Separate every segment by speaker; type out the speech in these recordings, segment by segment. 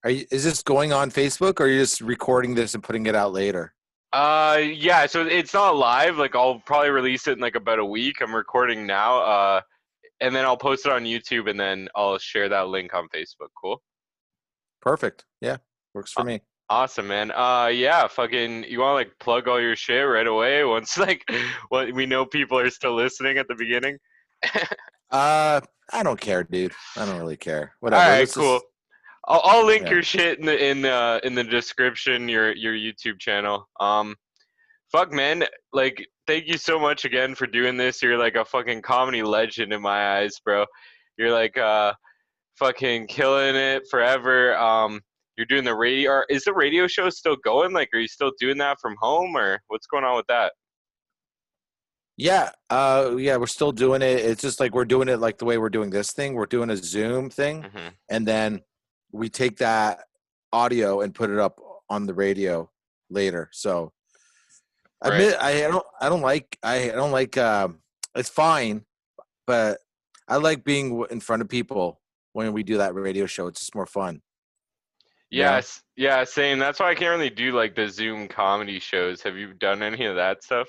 Speaker 1: Is this going on Facebook, or are you just recording this and putting it out later?
Speaker 2: Yeah, so it's not live. Like, I'll probably release it in like about a week. I'm recording now. And then I'll post it on YouTube, and then I'll share that link on Facebook. Cool.
Speaker 1: Perfect. Yeah, works for me.
Speaker 2: Awesome, man. Yeah, fucking, you want to like plug all your shit right away once like what we know people are still listening at the beginning.
Speaker 1: I don't care, dude. I don't really care.
Speaker 2: All
Speaker 1: Whatever.
Speaker 2: right,
Speaker 1: Let's
Speaker 2: cool.
Speaker 1: just
Speaker 2: I'll link
Speaker 1: yeah.
Speaker 2: your shit in the description, your YouTube channel. Fuck, man. Like, thank you so much again for doing this. You're like a fucking comedy legend in my eyes, bro. You're like fucking killing it forever. You're doing the radio. Or is the radio show still going? Like, are you still doing that from home, or what's going on with that?
Speaker 1: Yeah, yeah, we're still doing it. It's just like we're doing it like the way we're doing this thing. We're doing a Zoom thing,
Speaker 2: Hmm.
Speaker 1: and then we take that audio and put it up on the radio later. So
Speaker 2: Right.
Speaker 1: admit I don't like it's fine, but I like being in front of people when we do that radio show. It's just more fun, you know?
Speaker 2: Yes. Yeah. Same. That's why I can't really do like the Zoom comedy shows. Have you done any of that stuff?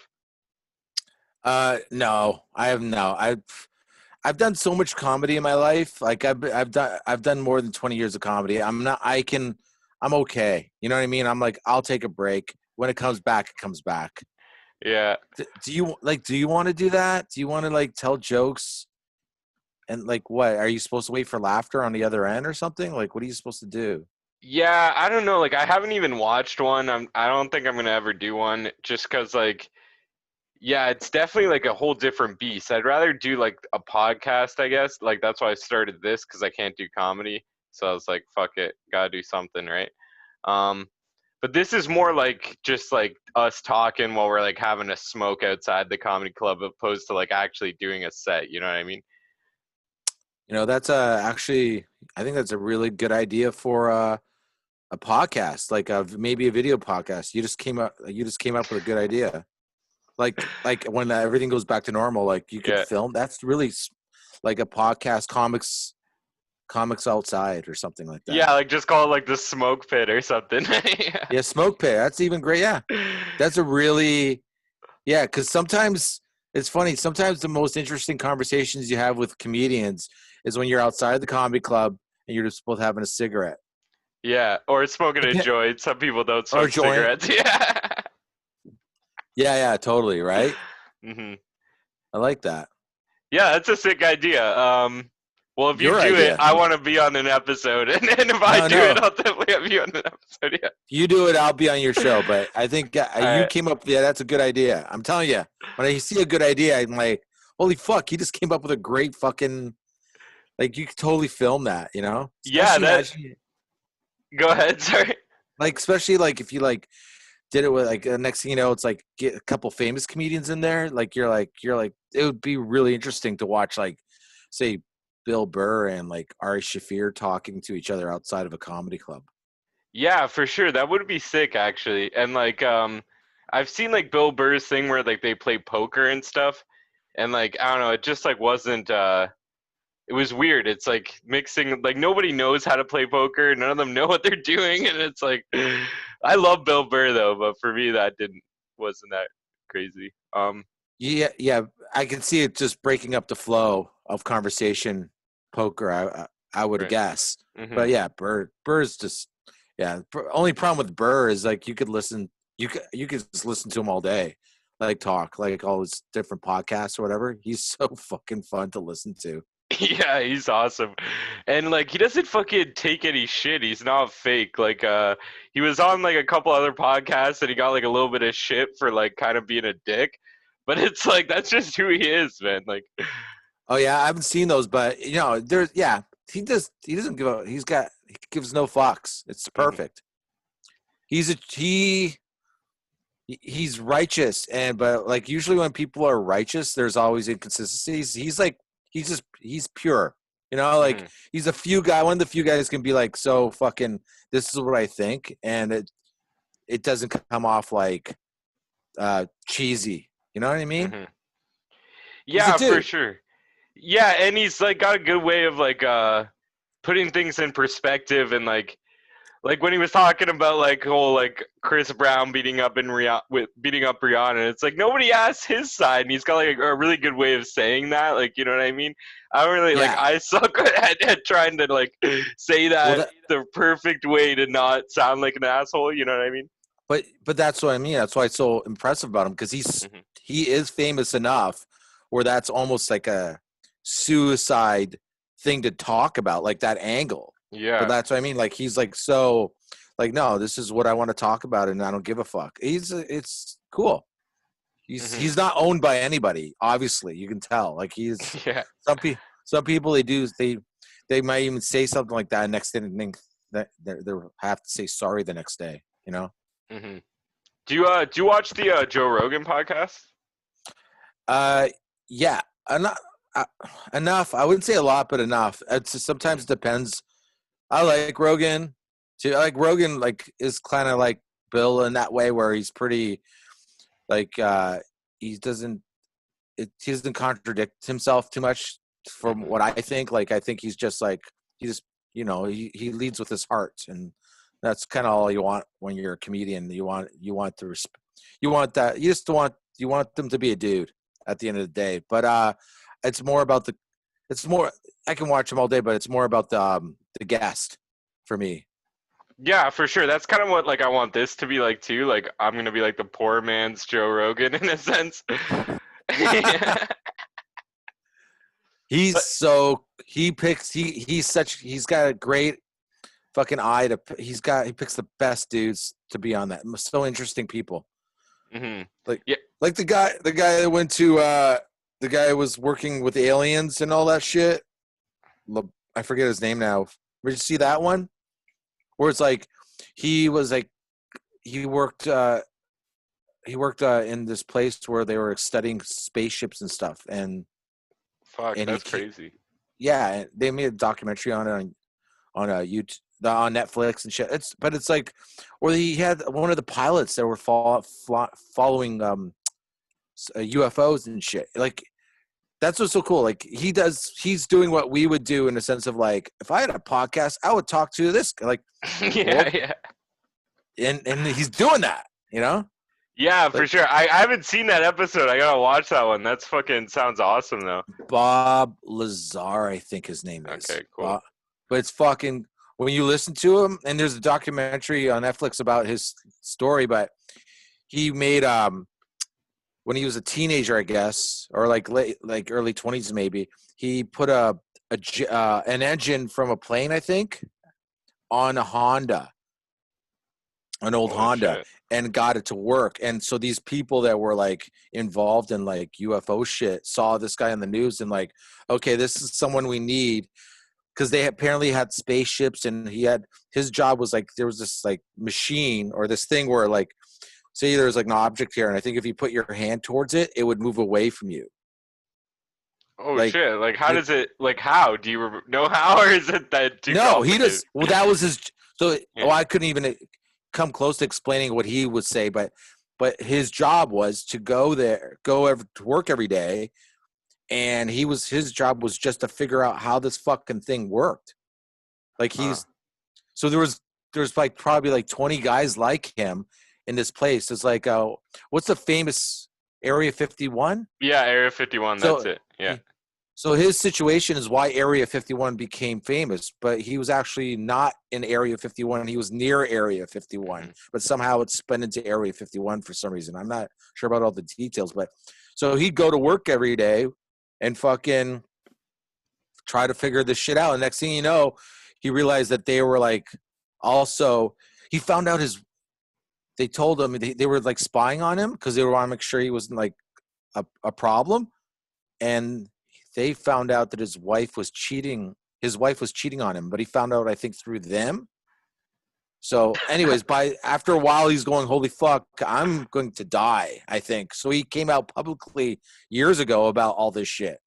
Speaker 1: No, I have no. I've done so much comedy in my life. Like I've done more than 20 years of comedy. I'm okay. You know what I mean? I'm like I'll take a break. When it comes back, it comes back.
Speaker 2: Yeah.
Speaker 1: Do you want to do that? Do you want to like tell jokes and like what? Are you supposed to wait for laughter on the other end or something? Like what are you supposed to do?
Speaker 2: Yeah. I don't know. Like, I haven't even watched one. I don't think I'm gonna ever do one, just cause like, yeah, it's definitely like a whole different beast. I'd rather do like a podcast, I guess. Like, that's why I started this, because I can't do comedy. So I was like, fuck it, gotta do something, right? Um, but this is more like just like us talking while we're like having a smoke outside the comedy club, opposed to like actually doing a set. You know what I mean?
Speaker 1: That's actually I think that's a really good idea for a podcast, like maybe a video podcast. You just came up with a good idea. Like when everything goes back to normal, like you could
Speaker 2: Yeah.
Speaker 1: film. That's really like a podcast, comics outside or something like that.
Speaker 2: Yeah, like just call it like the smoke pit or something. Yeah.
Speaker 1: Yeah, smoke pit. That's even great. Yeah, that's a really yeah. Because sometimes it's funny. Sometimes the most interesting conversations you have with comedians is when you're outside the comedy club and you're just both having a cigarette.
Speaker 2: Yeah, or smoking a
Speaker 1: Dep-
Speaker 2: joint. Some people don't
Speaker 1: or
Speaker 2: smoke
Speaker 1: joint.
Speaker 2: cigarettes. Yeah.
Speaker 1: Yeah, yeah, totally. Right.
Speaker 2: Hmm.
Speaker 1: I like that.
Speaker 2: Yeah, that's a sick idea. Well, if you
Speaker 1: Your
Speaker 2: do it,
Speaker 1: idea.
Speaker 2: I want to be on an episode, and if I
Speaker 1: No,
Speaker 2: do it,
Speaker 1: no.
Speaker 2: I'll definitely have you on an episode. Yeah.
Speaker 1: You do it, I'll be on your show. But I think
Speaker 2: All
Speaker 1: you
Speaker 2: right.
Speaker 1: came up. Yeah, that's a good idea. I'm telling you, when I see a good idea, I'm like, holy fuck, he just came up with a great fucking. Like you could totally film that,
Speaker 2: Yeah.
Speaker 1: Especially
Speaker 2: That.
Speaker 1: imagine,
Speaker 2: Go ahead. Sorry.
Speaker 1: like, especially like if you like did it with like next thing you know, it's like get a couple famous comedians in there. Like you're like it would be really interesting to watch, like, say Bill Burr and like Ari Shafir talking to each other outside of a comedy club.
Speaker 2: Yeah, for sure. That would be sick, actually. And like, I've seen like Bill Burr's thing where like they play poker and stuff, and like I don't know, it just like wasn't. It was weird. It's like mixing, like nobody knows how to play poker. None of them know what they're doing, and it's like, I love Bill Burr though, but for me that wasn't that crazy.
Speaker 1: Yeah, yeah, I can see it just breaking up the flow of conversation, poker. I would
Speaker 2: Right.
Speaker 1: guess,
Speaker 2: Hmm.
Speaker 1: but yeah, Burr's just yeah. Only problem with Burr is like you could just listen to him all day, like talk like all his different podcasts or whatever. He's so fucking fun to listen to.
Speaker 2: Yeah, he's awesome. And like he doesn't fucking take any shit. He's not fake. Like he was on like a couple other podcasts and he got like a little bit of shit for like kind of being a dick. But it's like that's just who he is, man. Like
Speaker 1: Oh yeah, I haven't seen those, but there's yeah. He doesn't give a he gives no fucks. It's
Speaker 2: mhm.
Speaker 1: perfect. He's a he's righteous, and but like usually when people are righteous there's always inconsistencies. He's pure, like
Speaker 2: Mhm.
Speaker 1: he's one of the few guys can be like, so fucking this is what I think, and it doesn't come off like cheesy, you know what I mean?
Speaker 2: Mhm.
Speaker 1: He's a
Speaker 2: Yeah, for
Speaker 1: dude.
Speaker 2: sure. Yeah, and he's like got a good way of like putting things in perspective and like Like when he was talking about like whole like Chris Brown beating up Rihanna, it's like nobody asked his side, and he's got like a really good way of saying that. Like, you know what I mean? I don't really like.
Speaker 1: Yeah.
Speaker 2: I suck at trying to like say
Speaker 1: Well,
Speaker 2: that the perfect way to not sound like an asshole. You know what I mean?
Speaker 1: but that's what I mean. That's why it's so impressive about him, because
Speaker 2: Mm-hmm.
Speaker 1: he is famous enough where that's almost like a suicide thing to talk about, like that angle. But
Speaker 2: Yeah.
Speaker 1: that's what I mean. Like he's like so like, no, this is what I want to talk about, and I don't give a fuck. It's cool.
Speaker 2: Mm-hmm.
Speaker 1: He's not owned by anybody. Obviously, you can tell. Like he's
Speaker 2: Yeah.
Speaker 1: some people they might even say something like that, and next thing that they have to say sorry the next day. You know.
Speaker 2: Mm-hmm. Do you watch the Joe Rogan podcast?
Speaker 1: Uh, yeah, enough. Enough. I wouldn't say a lot, but enough. It's just, sometimes it depends. I like Rogan. Too. I like Rogan. Like is kind of like Bill in that way, where he's pretty like he doesn't he doesn't contradict himself too much from
Speaker 2: Mm-hmm.
Speaker 1: what I think. Like I think he's just like he just he leads with his heart, and that's kind of all you want when you're a comedian. You want you want that you want them to be a dude at the end of the day. But it's more about it's more I can watch him all day, but it's more about the guest for me.
Speaker 2: Yeah, for sure. That's kind of what like I want this to be like too. Like I'm gonna be like the poor man's Joe Rogan in a sense. Yeah.
Speaker 1: He's
Speaker 2: But
Speaker 1: so he's got a great fucking eye to he picks the best dudes to be on that. So interesting people.
Speaker 2: hmm
Speaker 1: Like
Speaker 2: yeah,
Speaker 1: like the guy that went to the guy who was working with aliens and all that shit. I forget his name now. Did you see that one? Where it's like he was like he worked in this place where they were studying spaceships and stuff,
Speaker 2: fuck,
Speaker 1: and
Speaker 2: that's crazy.
Speaker 1: yeah, they made a documentary on it on a YouTube on Netflix and shit. It's like, or he had one of the pilots that were following UFOs and shit. Like that's what's so cool. Like he's doing what we would do in the sense of like, if I had a podcast, I would talk to this like,
Speaker 2: Yeah,
Speaker 1: well,
Speaker 2: yeah.
Speaker 1: and he's doing that, you know,
Speaker 2: Yeah, for
Speaker 1: like
Speaker 2: sure. I haven't seen that episode. I gotta watch that one. That's fucking sounds awesome though.
Speaker 1: Bob Lazar, I think his name is
Speaker 2: Okay, cool.
Speaker 1: Bob, but it's fucking when you listen to him, and there's a documentary on Netflix about his story, but he made when he was a teenager, I guess, or like late, like early 20s maybe, he put an engine from a plane, I think, on a Honda, an old
Speaker 2: Holy
Speaker 1: Honda,
Speaker 2: shit.
Speaker 1: and got it to work. And so these people that were like involved in like UFO shit saw this guy on the news and like, okay, this is someone we need, because they apparently had spaceships, and his job was like there was this like machine or this thing where like say there's like an object here, and I think if you put your hand towards it, it would move away from you.
Speaker 2: Oh
Speaker 1: Like,
Speaker 2: shit. Like how
Speaker 1: like
Speaker 2: does it like how? Do you know how, or is it that too
Speaker 1: no, he
Speaker 2: complicated?
Speaker 1: just well that was his. So
Speaker 2: Yeah.
Speaker 1: well, I couldn't even come close to explaining what he would say, but his job was to to work every day, and his job was just to figure out how this fucking thing worked. Like
Speaker 2: Huh.
Speaker 1: so there's like probably like 20 guys like him in this place. It's like what's the famous Area 51?
Speaker 2: Yeah, Area 51, that's
Speaker 1: So
Speaker 2: it. Yeah.
Speaker 1: so his situation is why Area 51 became famous, but he was actually not in Area 51. He was near Area 51,
Speaker 2: hmm
Speaker 1: but somehow it's spun into Area 51 for some reason. I'm not sure about all the details, but so he'd go to work every day and fucking try to figure this shit out. And next thing you know, he realized that they were like also, he found out they told him they were like spying on him because they were want to make sure he wasn't like a problem. And they found out that his wife was cheating. His wife was cheating on him, but he found out, I think, through them. So, anyways, after a while, he's going, "Holy fuck, I'm going to die." I think so. He came out publicly years ago about all this shit,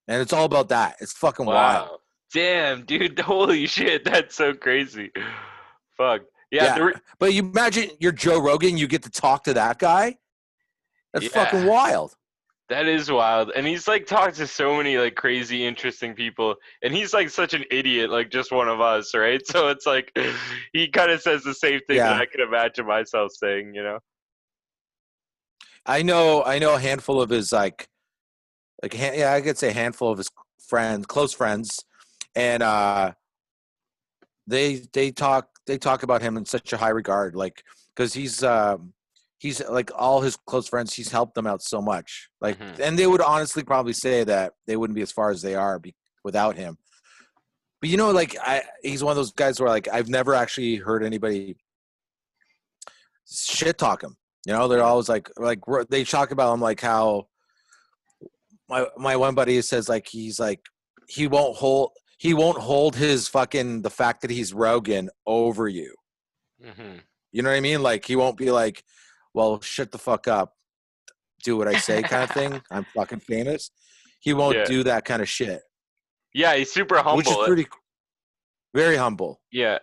Speaker 1: and it's all about that. It's fucking wild.
Speaker 2: Wow. Damn, dude. Holy shit. That's so crazy. Fuck. Yeah,
Speaker 1: Yeah, but you imagine you're Joe Rogan, you get to talk to that guy. That's fucking
Speaker 2: yeah.
Speaker 1: wild.
Speaker 2: That is wild. And he's like talked to so many like crazy, interesting people. And he's like such an idiot, like just one of us, right? So it's like he kind of says the same thing that
Speaker 1: Yeah,
Speaker 2: I can imagine myself saying, you know?
Speaker 1: I know a handful of his yeah, I could say a handful of his close friends, and they talk about him in such a high regard, like because he's like all his close friends, he's helped them out so much, like,
Speaker 2: Hmm.
Speaker 1: and they would honestly probably say that they wouldn't be as far as they are without him. But like he's one of those guys where like I've never actually heard anybody shit talk him. They're
Speaker 2: Hmm.
Speaker 1: always like they talk about him like how my one buddy says like he's like he won't hold his fucking the fact that he's Rogan over you.
Speaker 2: Hmm.
Speaker 1: You know what I mean? Like he won't be like, well, shut the fuck up, do what I say kind of thing. I'm fucking famous. He won't
Speaker 2: Yeah.
Speaker 1: do that kind of shit,
Speaker 2: Yeah, he's super
Speaker 1: which is
Speaker 2: humble.
Speaker 1: very humble.
Speaker 2: Yeah.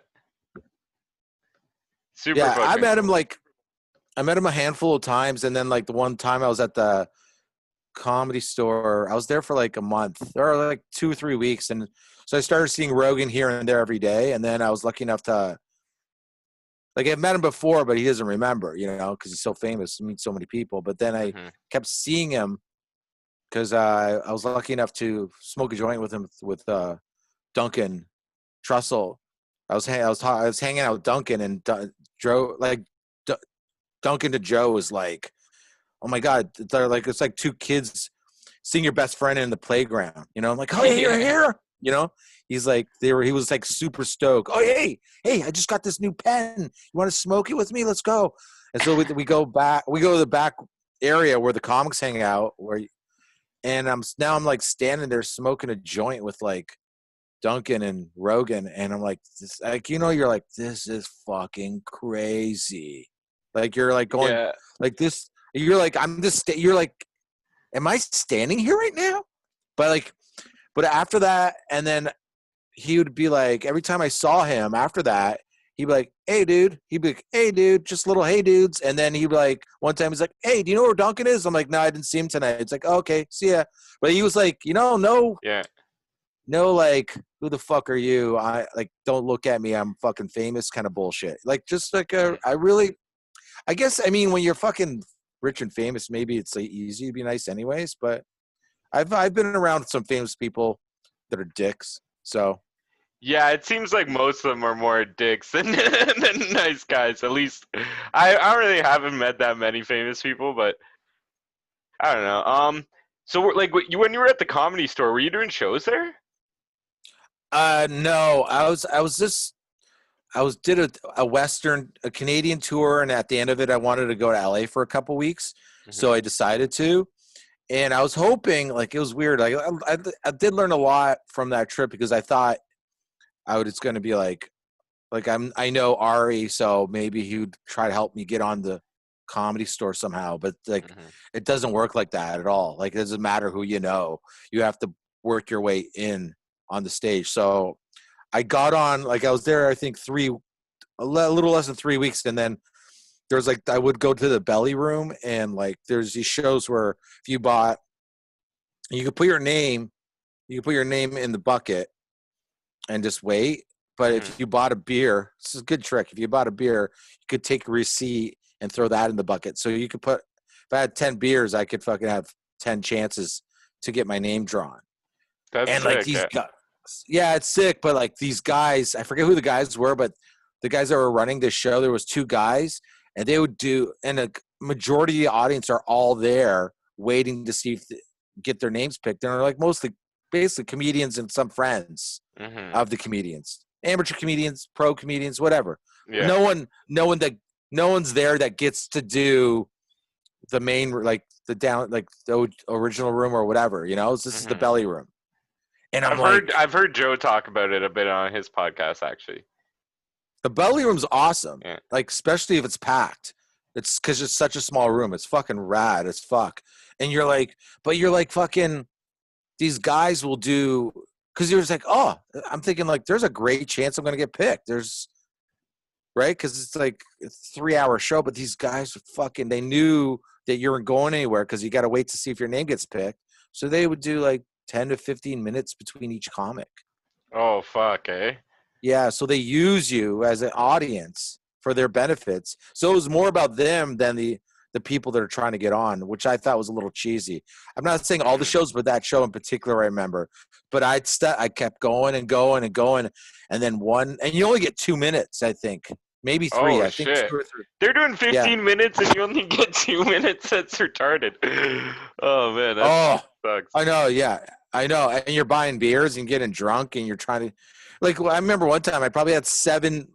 Speaker 2: Super
Speaker 1: Yeah, I
Speaker 2: fucking
Speaker 1: met him
Speaker 2: cool.
Speaker 1: like I met him a handful of times, and then like the one time I was at the Comedy Store, I was there for like a month or like 2 or 3 weeks, and so I started seeing Rogan here and there every day, and then I was lucky enough to like I've met him before, but he doesn't remember, because he's so famous, he meets so many people. But then I
Speaker 2: Hmm.
Speaker 1: kept seeing him because I was lucky enough to smoke a joint with him with Duncan Trussell. I was hanging out with Duncan, and Joe, like D- Duncan to Joe was like, oh my god, it's like two kids seeing your best friend in the playground. I'm like, oh, hey, you're
Speaker 2: Yeah.
Speaker 1: here. He's like he was like super stoked. Oh, hey, I just got this new pen. You want to smoke it with me? Let's go. And so we go back. We go to the back area where the comics hang out. And I'm like standing there smoking a joint with like Duncan and Rogan, and I'm like, you're like, this is fucking crazy. Like you're like going
Speaker 2: Yeah.
Speaker 1: like this. You're like you're like, am I standing here right now? But like, but after that, and then he would be like, every time I saw him after that, he'd be like, hey, dude. He'd be like, hey, dude, just little hey dudes. And then he'd be like, one time he's like, hey, do you know where Duncan is? I'm like, no, I didn't see him tonight. It's like, oh, okay, see ya. But he was like,
Speaker 2: Yeah.
Speaker 1: no, like, who the fuck are you? I like, don't look at me. I'm fucking famous kind of bullshit. Like, just like,
Speaker 2: Hmm.
Speaker 1: I guess, I mean, when you're fucking rich and famous, maybe it's like easy to be nice anyways, but I've been around some famous people that are dicks. So
Speaker 2: Yeah, it seems like most of them are more dicks than than nice guys. At least I really haven't met that many famous people, but I don't know. So like when you were at the Comedy Store, were you doing shows there?
Speaker 1: no, I was did a Canadian tour, and at the end of it I wanted to go to LA for a couple weeks. So
Speaker 2: Hmm.
Speaker 1: I decided to, and I was hoping, like, it was weird. Like I did learn a lot from that trip because I thought it's going to be like I know Ari, so maybe he would try to help me get on the Comedy Store somehow. But like,
Speaker 2: Hmm.
Speaker 1: it doesn't work like that at all. Like, it doesn't matter who you know. You have to work your way in on the stage. So I got on, like, I was there, I think a little less than 3 weeks, and then there's like I would go to the belly room, and like there's these shows where if you could put your name, in the bucket and just wait. But
Speaker 2: Hmm.
Speaker 1: if you bought a beer, this is a good trick. If you bought a beer, you could take a receipt and throw that in the bucket. So you could if I had 10 beers, I could fucking have 10 chances to get my name drawn.
Speaker 2: That's
Speaker 1: And like
Speaker 2: sick.
Speaker 1: these
Speaker 2: Yeah.
Speaker 1: guys, yeah, it's sick. But like these guys, I forget who the guys were, but the guys that were running this show, there was two guys, and they would do, and a majority of the audience are all there waiting to see if get their names picked. And they're like mostly basically comedians and some friends
Speaker 2: Hmm.
Speaker 1: of the comedians, amateur comedians, pro comedians, whatever. But
Speaker 2: Yeah.
Speaker 1: no one's there that gets to do the main, like the down, like the original room or whatever. This is the
Speaker 2: Hmm.
Speaker 1: belly room, and I'm like,
Speaker 2: I've heard Joe talk about it a bit on his podcast actually.
Speaker 1: the belly room's awesome,
Speaker 2: Yeah.
Speaker 1: like especially if it's packed. It's because it's such a small room. It's fucking rad as fuck. And you're like, but you're like fucking. These guys will do, because you're just like, oh, I'm thinking like, there's a great chance I'm gonna get picked. There's right because it's like a 3-hour show, but these guys fucking they knew that you weren't going anywhere because you got to wait to see if your name gets picked. So they would do like 10 to 15 minutes between each comic.
Speaker 2: Oh fuck, eh?
Speaker 1: Yeah, so they use you as an audience for their benefits. So it was more about them than the people that are trying to get on, which I thought was a little cheesy. I'm not saying all the shows, but that show in particular I remember. But I kept going and going and going, and then and you only get 2 minutes, I think, maybe 3.
Speaker 2: Oh
Speaker 1: I think
Speaker 2: shit.
Speaker 1: 2 or 3.
Speaker 2: They're doing
Speaker 1: Yeah.
Speaker 2: 15 minutes and you only get 2 minutes. That's retarded. Oh man, that
Speaker 1: Oh,
Speaker 2: sucks.
Speaker 1: I know. Yeah, I know. And you're buying beers and getting drunk, and you're trying to, like, I remember one time I probably had seven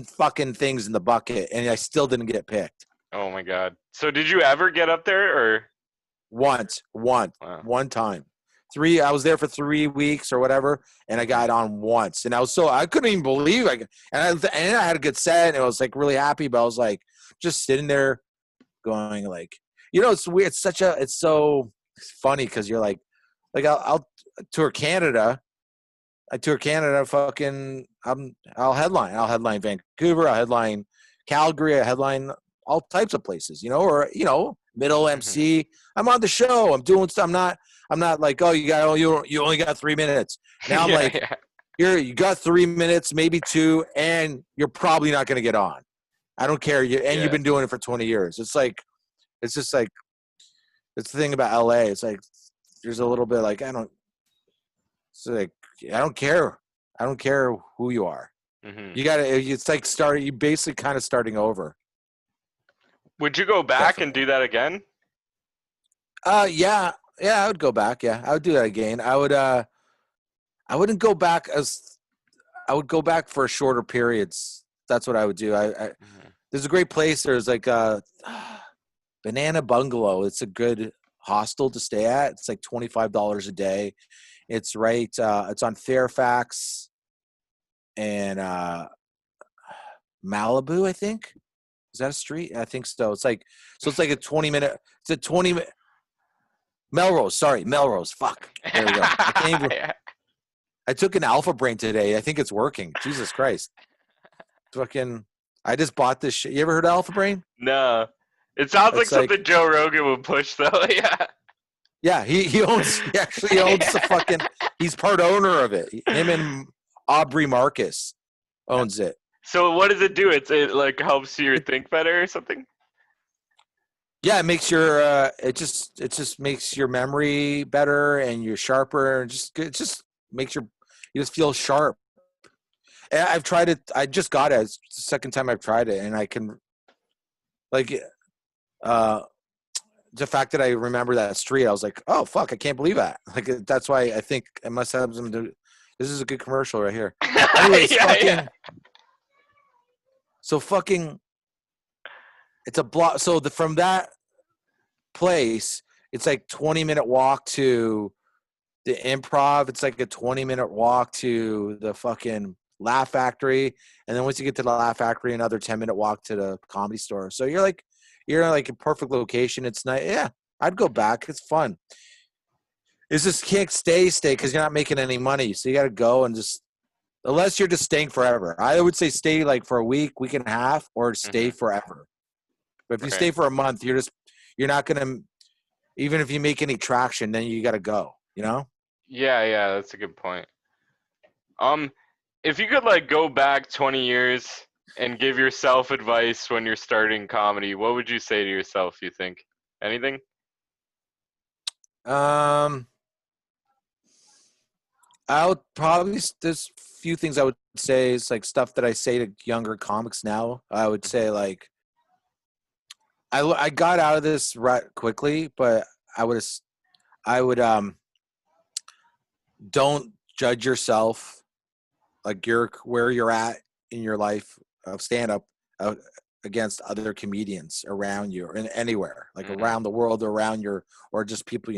Speaker 1: fucking things in the bucket, and I still didn't get picked.
Speaker 2: Oh my god. So did you ever get up there or?
Speaker 1: One
Speaker 2: Wow.
Speaker 1: time. I was there for 3 weeks or whatever, and I got on once, and I couldn't even believe and I had a good set, and I was like really happy, but I was like just sitting there going like, it's weird. It's so funny because you're like I'll tour Canada. I tour Canada. Fucking, I'll headline Vancouver. I'll headline Calgary. I headline all types of places, or middle MC. I'm on the show. I'm doing stuff. I'm not like, oh, you only got 3 minutes. Now I'm like, you got 3 minutes, maybe 2, and you're probably not going to get on. I don't care. You've been doing it for 20 years. It's just like, it's the thing about LA. It's like, there's a little bit like, it's like, I don't care. I don't care who you are.
Speaker 2: Mm-hmm.
Speaker 1: It's like you basically kind of starting over.
Speaker 2: Would you go back and do that again?
Speaker 1: Yeah, I would go back. Yeah, I would do that again. I wouldn't go back I would go back for shorter periods. That's what I would do. There's a great place. There's like a Banana Bungalow. It's a good hostel to stay at. It's like $25 a day. It's right. It's on Fairfax and Malibu, I think. Is that a street? I think so. It's like a 20-minute. It's a 20-minute. Melrose. Sorry, Melrose. Fuck. There we go. I can't even. I took an Alpha Brain today. I think it's working. Jesus Christ. Fucking. I just bought this shit. You ever heard of Alpha Brain?
Speaker 2: No. It sounds like something Joe Rogan would push, though. Yeah.
Speaker 1: Yeah, he actually owns the fucking. He's part owner of it. Him and Aubrey Marcus owns it.
Speaker 2: So what does it do? It like helps you think better or something?
Speaker 1: Yeah, it makes it just makes your memory better and you're sharper. And it just makes you just feel sharp. And I've tried it. I just got it. It's the second time I've tried it, and I can the fact that I remember that street, I was like, oh fuck, I can't believe that. Like that's why I think it must have some. This is a good commercial right here. Anyways, So fucking, it's a block. So from that place, it's like 20-minute walk to the Improv. It's like a 20-minute walk to the fucking Laugh Factory, and then once you get to the Laugh Factory, another 10-minute walk to the Comedy Store. So you're like a perfect location. It's nice. Yeah, I'd go back. It's fun. It's just can't stay because you're not making any money. So you got to go and just, unless you're just staying forever. I would say stay like for a week and a half, or stay forever. But if you stay for a month, you're not going to, even if you make any traction, then you got to go,
Speaker 2: Yeah, that's a good point. If you could like go back 20 years and give yourself advice when you're starting comedy, what would you say to yourself, you think? Anything?
Speaker 1: I would probably, there's a few things I would say. It's like stuff that I say to younger comics now. I would say like, I got out of this rut quickly, but I would don't judge yourself like where you're at in your life of stand up against other comedians around you or anywhere, like around the world, or just people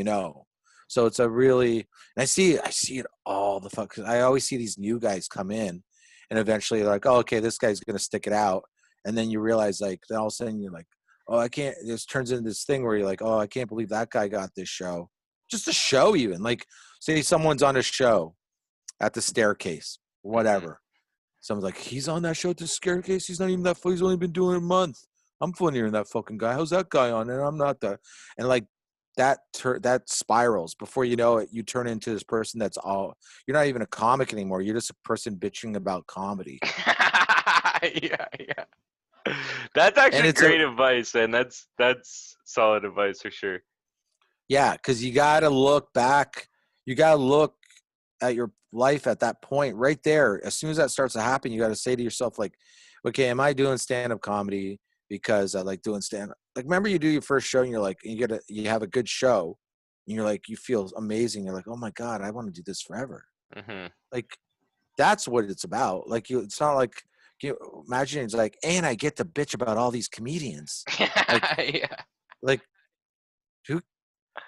Speaker 1: So it's a really, and I see it all the fuck. 'Cause I always see these new guys come in, and eventually they're like, oh, okay, this guy's gonna stick it out, and then you realize like, then all of a sudden you're like, oh, I can't. This turns into this thing where you're like, oh, I can't believe that guy got this show, just a show even. Like, say someone's on a show at the Staircase, whatever. Someone's like, he's on that show at the Staircase. He's not even that. He's only been doing it a month. I'm funnier than that fucking guy. How's that guy on? And I'm not that. And like that spirals. Before you know it, you turn into this person that's all. You're not even a comic anymore. You're just a person bitching about comedy.
Speaker 2: Yeah. That's
Speaker 1: And
Speaker 2: actually
Speaker 1: it's
Speaker 2: great advice, and that's solid advice for sure.
Speaker 1: yeah, because you got to look back. You got to look at your life at that point right there. As soon as that starts to happen, you got to say to yourself, like, okay, am I doing stand-up comedy because I like doing stand-up? Like, remember you do your first show and you're like, you have a good show and you're like, you feel amazing. You're like, oh my God, I want to do this forever.
Speaker 2: Mm-hmm.
Speaker 1: Like, that's what it's about. Like, it's not like, imagine it's like, and I get to bitch about all these comedians. Like,
Speaker 2: Yeah.
Speaker 1: like, who?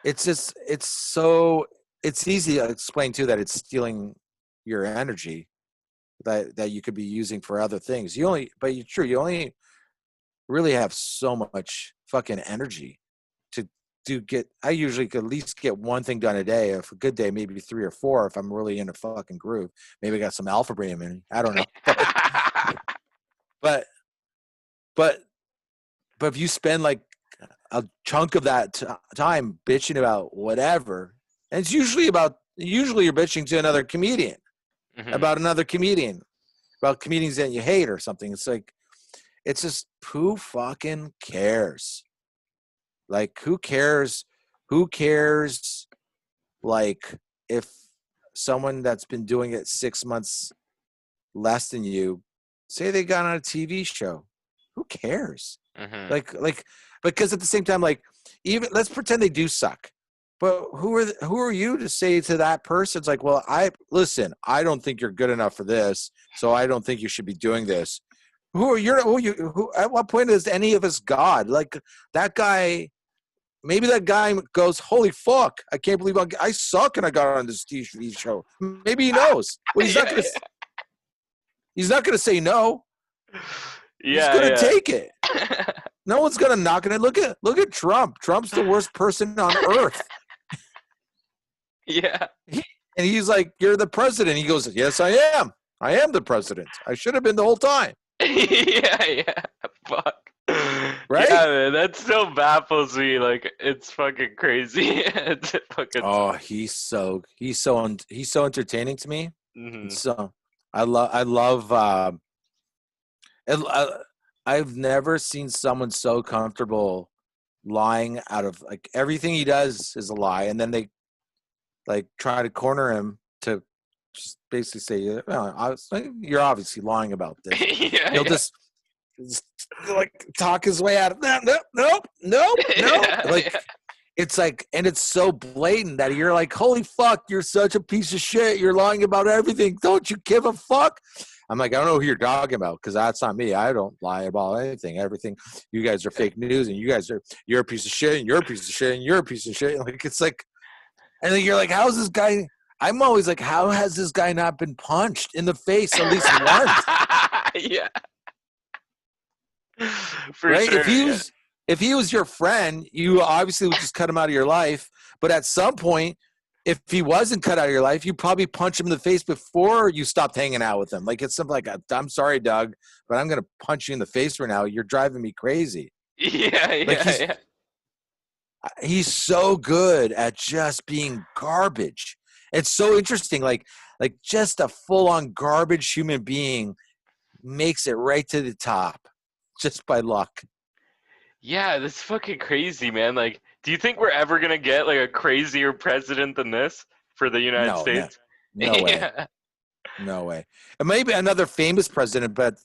Speaker 1: It's just, it's easy to explain too that it's stealing your energy that you could be using for other things. You only really have so much fucking energy to get. I usually could at least get one thing done a day. If a good day, maybe 3 or 4 if I'm really in a fucking groove. Maybe I got some alpha brain in me. I don't know. But but but if you spend like a chunk of that time bitching about whatever, and it's usually you're bitching to another comedian
Speaker 2: Mm-hmm.
Speaker 1: about another comedian about comedians that you hate or something. It's like, it's just, who fucking cares? Like, who cares? Who cares? Like, if someone that's been doing it 6 months less than you, say they got on a TV show, who cares?
Speaker 2: Mm-hmm.
Speaker 1: Like, because at the same time, like, even let's pretend they do suck. But who are you to say to that person? It's like, well, I don't think you're good enough for this, so I don't think you should be doing this. Who at what point is any of us God? Like, that guy, maybe that guy goes, holy fuck, I can't believe I suck and I got on this TV show. Maybe he knows. Well, he's not gonna say no. He's gonna
Speaker 2: Yeah.
Speaker 1: take it. No one's gonna knock on it. Look at Trump. Trump's the worst person on earth.
Speaker 2: Yeah.
Speaker 1: And he's like, you're the president. He goes, yes, I am. I am the president. I should have been the whole time.
Speaker 2: Yeah. Fuck.
Speaker 1: Right?
Speaker 2: Yeah, man, that still baffles me. Like, it's fucking crazy. It's fucking.
Speaker 1: Oh, he's so entertaining to me. And
Speaker 2: Mm-hmm.
Speaker 1: so I love I've never seen someone so comfortable lying out of, like, everything he does is a lie, and then they like try to corner him to just basically say, you're obviously lying about this.
Speaker 2: Yeah.
Speaker 1: He'll just like talk his way out of that. Nope.
Speaker 2: Yeah,
Speaker 1: Like, it's like, and it's so blatant that you're like, holy fuck, you're such a piece of shit. You're lying about everything. Don't you give a fuck? I'm like, I don't know who you're talking about, because that's not me. I don't lie about anything. Everything, you guys are fake news, and you're a piece of shit, and you're a piece of shit, and you're a piece of shit. Like, it's like, and then you're like, how's this guy? I'm always like, how has this guy not been punched in the face at least once?
Speaker 2: Yeah. For
Speaker 1: Right?
Speaker 2: sure.
Speaker 1: If he was your friend, you obviously would just cut him out of your life. But at some point, if he wasn't cut out of your life, you probably punch him in the face before you stopped hanging out with him. Like, it's something like, I'm sorry, Doug, but I'm going to punch you in the face right now. You're driving me crazy.
Speaker 2: Yeah.
Speaker 1: Like, he's so good at just being garbage. It's so interesting. Like just a full-on garbage human being makes it right to the top just by luck.
Speaker 2: Yeah, that's fucking crazy, man. Like, do you think we're ever gonna get like a crazier president than this for the United States?
Speaker 1: No way.
Speaker 2: Yeah.
Speaker 1: No way. It may be another famous president, but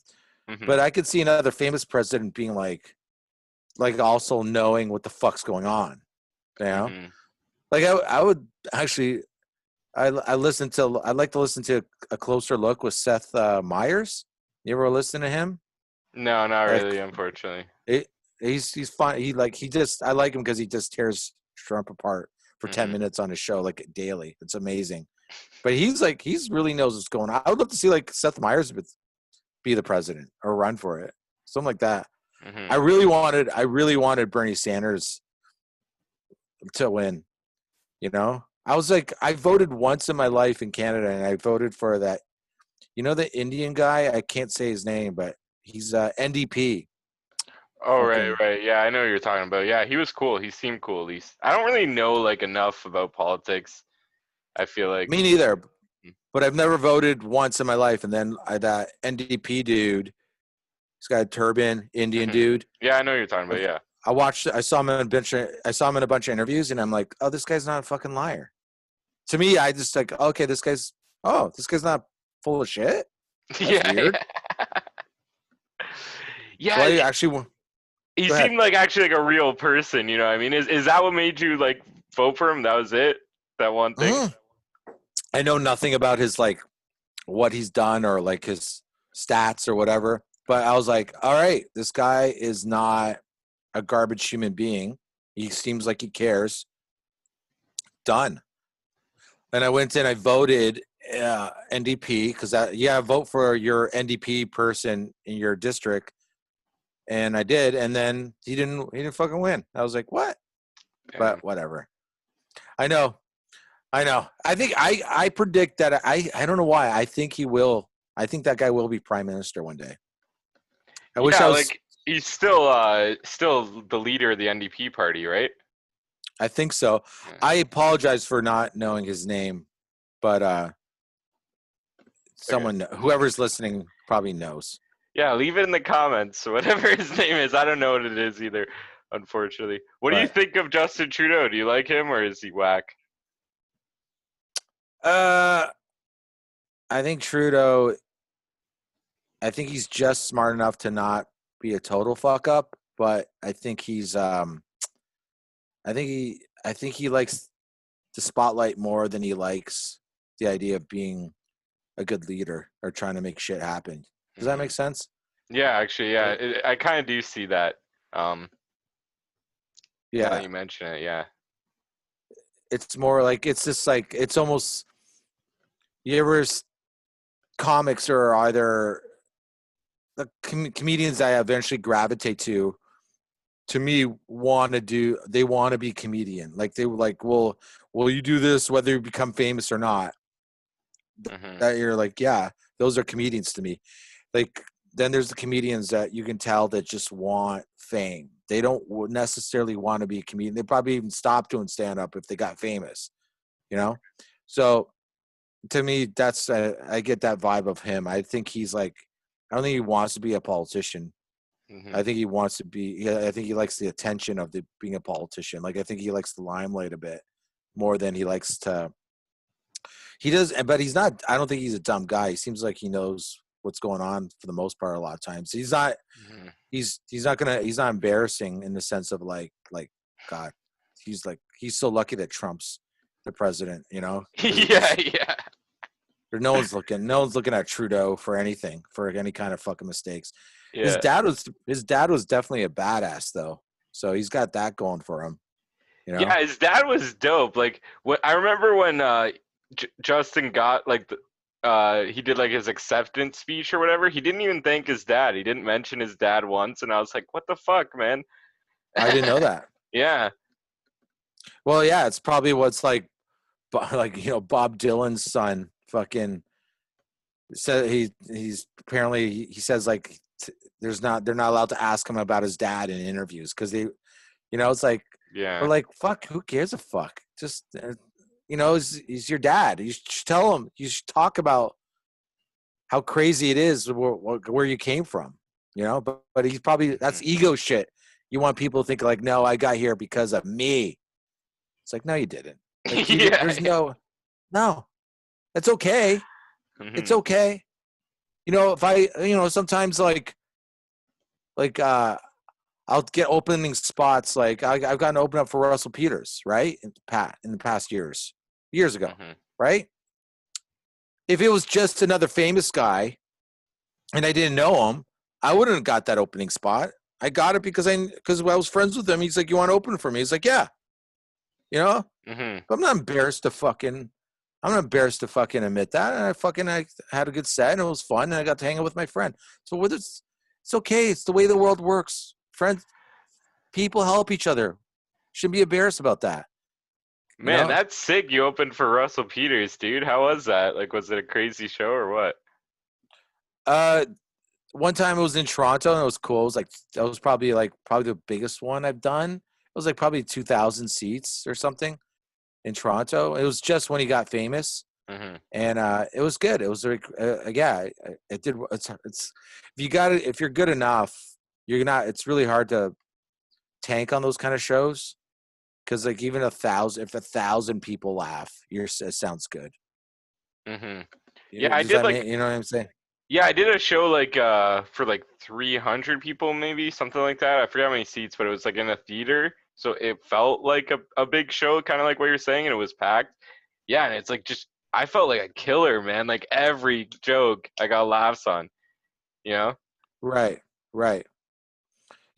Speaker 2: Mm-hmm.
Speaker 1: I could see another famous president being like also knowing what the fuck's going on. You know?
Speaker 2: Mm-hmm.
Speaker 1: Like, I would actually, I'd like to listen to a closer look with Seth Meyers. You ever listen to him?
Speaker 2: No, not
Speaker 1: Like,
Speaker 2: really, unfortunately.
Speaker 1: he's fine. I like him because he just tears Trump apart for 10 minutes on his show, like, daily. It's amazing. But he's really knows what's going on. I would love to see like Seth Meyers be the president or run for it, something like that.
Speaker 2: Mm-hmm.
Speaker 1: I really wanted Bernie Sanders to win. You know, I was like, I voted once in my life in Canada, and I voted for that. You know, the Indian guy. I can't say his name, but he's NDP.
Speaker 2: Oh, right,
Speaker 1: fucking.
Speaker 2: right. Yeah, I know what you're talking about. Yeah, he was cool. He seemed cool at least. I don't really know like enough about politics. I feel like.
Speaker 1: Me neither. But I've never voted once in my life. And then that NDP dude, he's got a turban, Indian
Speaker 2: Hmm.
Speaker 1: dude.
Speaker 2: Yeah, I know what you're talking about.
Speaker 1: I've,
Speaker 2: Yeah.
Speaker 1: I watched. I saw him in a bunch. I saw him in a bunch of interviews, and I'm like, oh, this guy's not a fucking liar. To me, I just like, okay, this guy's. Oh, this guy's not full of shit. That's
Speaker 2: Yeah,
Speaker 1: weird.
Speaker 2: yeah.
Speaker 1: So
Speaker 2: Yeah,
Speaker 1: I actually
Speaker 2: he
Speaker 1: go ahead.
Speaker 2: seemed like actually like a real person, you know what I mean? Is that what made you like vote for him? That was it? That one thing?
Speaker 1: Mhm. I know nothing about his like what he's done or like his stats or whatever, but I was like, all right, this guy is not a garbage human being. He seems like he cares. Done. And I went in, I voted NDP because vote for your NDP person in your district, and I did. And then he didn't fucking win. I was like, what?
Speaker 2: Damn.
Speaker 1: But whatever. I know. I know. I think I predict that I don't know why. I think he will. I think that guy will be prime minister one day. I wish
Speaker 2: Yeah,
Speaker 1: I was.
Speaker 2: like he's still the leader of the NDP party, right?
Speaker 1: I think so.
Speaker 2: Yeah.
Speaker 1: I apologize for not knowing his name, but
Speaker 2: Okay.
Speaker 1: whoever's listening probably knows.
Speaker 2: Yeah, leave it in the comments. Whatever his name is. I don't know what it is either, unfortunately. What do you
Speaker 1: But
Speaker 2: think of Justin Trudeau? Do you like him or is he whack?
Speaker 1: uh, I think Trudeau. I think he's just smart enough to not be a total fuck up, but I think he's. I think he likes the spotlight more than he likes the idea of being a good leader or trying to make shit happen. Does that
Speaker 2: Hmm.
Speaker 1: make sense?
Speaker 2: Yeah, actually, yeah.
Speaker 1: Like,
Speaker 2: I kind of do see that. Um, now that
Speaker 1: yeah,
Speaker 2: you mention it, yeah.
Speaker 1: it's more like it's just like it's almost you ever comics are either the comedians I eventually gravitate to me want to do they want to be comedian like they were like well will you do this whether you become famous or not
Speaker 2: Hmm.
Speaker 1: that you're like yeah those are comedians to me like then there's the comedians that you can tell that just want fame they don't necessarily want to be a comedian they probably even stop doing stand up if they got famous you know so to me that's I get that vibe of him I think he's like I don't think he wants to be a politician
Speaker 2: Hmm.
Speaker 1: I think he wants to be I think he likes the attention of being a politician like I think he likes the limelight a bit more than he likes to he does but he's not I don't think he's a dumb guy he seems like he knows what's going on for the most part a lot of times he's not
Speaker 2: Hmm.
Speaker 1: he's not embarrassing in the sense of like god he's so lucky that Trump's the president you know
Speaker 2: Yeah, yeah,
Speaker 1: no one's looking at Trudeau for anything for any kind of fucking mistakes
Speaker 2: yeah.
Speaker 1: his dad was definitely a badass though so he's got that going for him you know
Speaker 2: Yeah, his dad was dope. Like, what I remember when Justin got like he did like his acceptance speech or whatever. He didn't even thank his dad. He didn't mention his dad once, and I was like, "What the fuck, man?"
Speaker 1: I didn't know that
Speaker 2: Yeah.
Speaker 1: well yeah it's probably what's like you know Bob Dylan's son fucking said he's apparently he says like they're not allowed to ask him about his dad in interviews because they you know it's like we're
Speaker 2: Yeah.
Speaker 1: like fuck who cares a fuck just you know he's your dad you should tell him you should talk about how crazy it is where you came from you know but he's probably
Speaker 2: Hmm.
Speaker 1: that's ego shit you want people to think like no I got here because of me it's like no you didn't like you did
Speaker 2: Yeah.
Speaker 1: there's no it's okay it's
Speaker 2: Hmm.
Speaker 1: okay you know if I you know sometimes like I'll get opening spots like I've gotten to open up for Russell Peters right in the past years ago
Speaker 2: Hmm.
Speaker 1: right if it was just another famous guy and I didn't know him I wouldn't have got that opening spot I got it because I was friends with him he's like you want to open for me he's like yeah you know
Speaker 2: Hmm.
Speaker 1: but I'm not embarrassed to fucking admit that and I had a good set and it was fun and I got to hang out with my friend so whether it's okay it's the way the world works friends people help each other shouldn't be embarrassed about that you
Speaker 2: Man,
Speaker 1: know
Speaker 2: that's sick. You opened for Russell Peters, dude. How was that? Like, was it a crazy show or what?
Speaker 1: uh one time it was in Toronto and it was cool. It was like that was probably the biggest one I've done. It was like probably 2,000 seats or something in Toronto. It was just when he got famous,
Speaker 2: Hmm.
Speaker 1: and it was good. It was like yeah, it did. It's if you got it, if you're good enough, you're not. It's really hard to tank on those kind of shows because like even if 1,000 people laugh, it sounds good.
Speaker 2: Hmm.
Speaker 1: You
Speaker 2: Yeah,
Speaker 1: know,
Speaker 2: I
Speaker 1: does
Speaker 2: did
Speaker 1: that
Speaker 2: like
Speaker 1: mean you know what I'm saying?
Speaker 2: yeah, I did a show like for like 300 people maybe, something like that. I forget how many seats, but it was like in a theater. So it felt like a big show, kind of like what you're saying, and it was packed. Yeah, and it's like just I felt like a killer, man. Like every joke I got laughs on, you know?
Speaker 1: Right, right.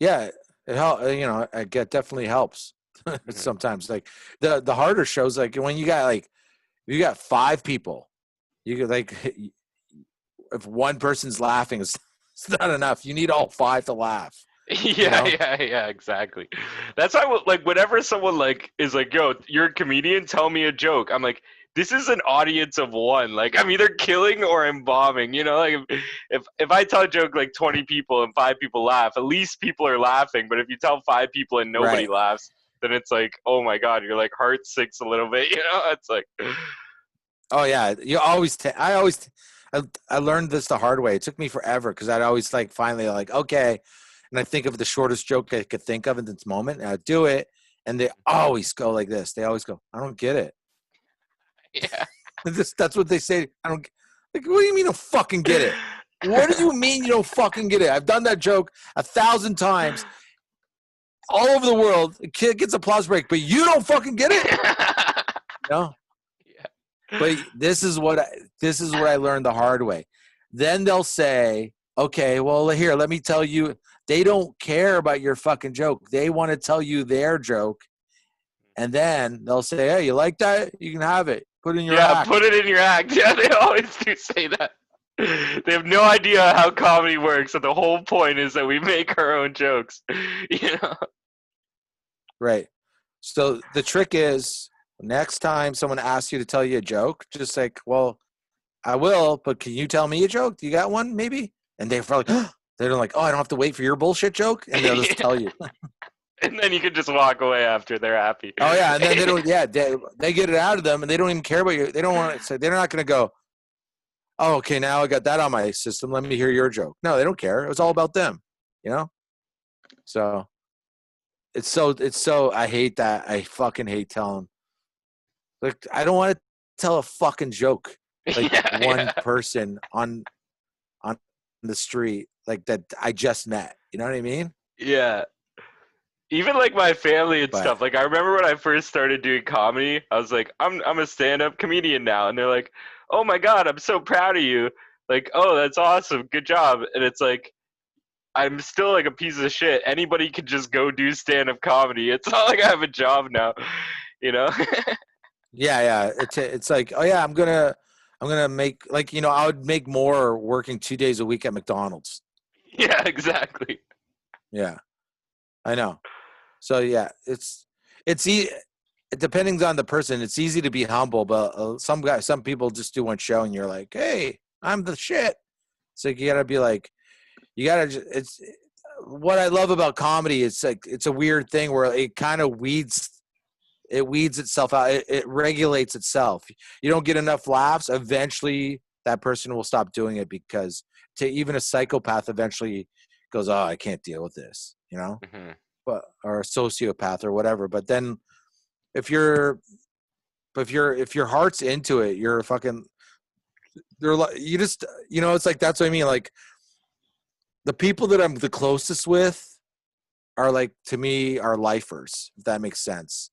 Speaker 1: Yeah, it help. You know, it definitely helps.
Speaker 2: Hmm.
Speaker 1: Sometimes like the harder shows, like when you got five people, you could like if one person's laughing, it's not enough. You need all five to laugh. You
Speaker 2: Yeah,
Speaker 1: know?
Speaker 2: yeah, exactly. That's why, like, whenever someone like is like, "Yo, you're a comedian, tell me a joke," I'm like, "This is an audience of one. Like, I'm either killing or I'm bombing." You know, like if I tell a joke like 20 people and five people laugh, at least people are laughing. But if you tell five people and nobody
Speaker 1: Right.
Speaker 2: laughs, then it's like, oh my god, your like heart sinks a little bit. You know, it's like,
Speaker 1: Oh yeah. You always. I learned this the hard way. It took me forever because I'd always like finally like okay, and I think of the shortest joke I could think of in this moment, and I do it, and they always go like this. They always go, "I don't get it."
Speaker 2: yeah.
Speaker 1: That's what they say. I don't like. What do you mean? I don't fucking get it? What do you mean you don't fucking get it? I've done that joke 1,000 times all over the world. The kid gets applause break, but you don't fucking get it. No. But this is what I learned the hard way. Then they'll say, "Okay, well here, let me tell you." They don't care about your fucking joke. They want to tell you their joke, and then they'll say, "Hey, you like that? You can have it. Put it in your
Speaker 2: Yeah, put
Speaker 1: act."
Speaker 2: it in your act. Yeah, they always do say that. They have no idea how comedy works, and the whole point is that we make our own jokes. You know?
Speaker 1: Right. So the trick is next time someone asks you to tell you a joke, just like, well, I will, but can you tell me a joke? Do you got one maybe? And they're like, they're like, oh, I don't have to wait for your bullshit joke. And they'll just tell
Speaker 2: Yeah.
Speaker 1: you,
Speaker 2: And then you can just walk away after they're happy.
Speaker 1: oh yeah. And then they don't, yeah, they get it out of them and they don't even care about you. They don't want to say, they're not going to go, oh, okay, now I got that on my system. Let me hear your joke. No, they don't care. It was all about them, you know? So I hate that. I fucking hate telling. Like, I don't want to tell a fucking joke like
Speaker 2: Yeah,
Speaker 1: one
Speaker 2: yeah,
Speaker 1: person on the street like that I just met. You know what I mean?
Speaker 2: yeah. Even like my family and
Speaker 1: But
Speaker 2: stuff. Like I remember when I first started doing comedy, I was like, I'm a stand-up comedian now, and they're like, oh my god, I'm so proud of you. Like, oh, that's awesome, good job. And it's like, I'm still like a piece of shit. Anybody could just go do stand-up comedy. It's not like I have a job now, you know?
Speaker 1: yeah, yeah, it's like, oh yeah, I'm gonna make like I would make more working 2 days a week at McDonald's.
Speaker 2: Yeah, exactly.
Speaker 1: Yeah, I know. So yeah, it's depending on the person. It's easy to be humble, but some people just do one show and you're like, hey, I'm the shit. So you gotta be like, you gotta. It's what I love about comedy. It's like it's a weird thing where it kind of weeds itself out. It regulates itself. You don't get enough laughs. Eventually, that person will stop doing it because even a psychopath eventually goes, "Oh, I can't deal with this,"
Speaker 2: Hmm.
Speaker 1: but or a sociopath or whatever. But then if you're, if your heart's into it, you're fucking. They're like you just it's like that's what I mean. Like the people that I'm the closest with are like to me are lifers. If that makes sense.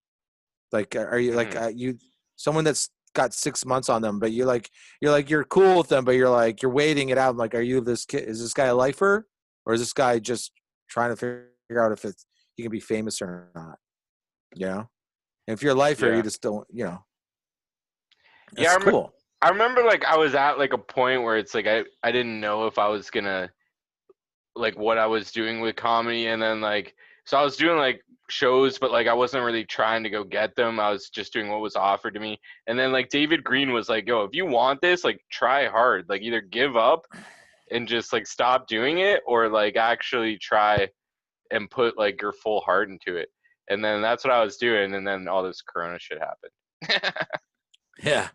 Speaker 1: Like, are you like
Speaker 2: Hmm.
Speaker 1: you someone that's got 6 months on them, but you're cool with them, but you're waiting it out. I'm like, are you this kid? Is this guy a lifer, or is this guy just trying to figure out if he can be famous or not? You know, and if you're a lifer, you
Speaker 2: Yeah.
Speaker 1: just don't.
Speaker 2: Yeah,
Speaker 1: It's cool.
Speaker 2: I remember like I was at like a point where it's like I didn't know if I was gonna like what I was doing with comedy, and then like so I was doing like shows, but like I wasn't really trying to go get them. I was just doing what was offered to me. And then like David Green was like, "Yo, if you want this, like try hard. Like either give up and just like stop doing it, or like actually try and put like your full heart into it. And then that's what I was doing, and then all this corona shit happened.
Speaker 1: Yeah.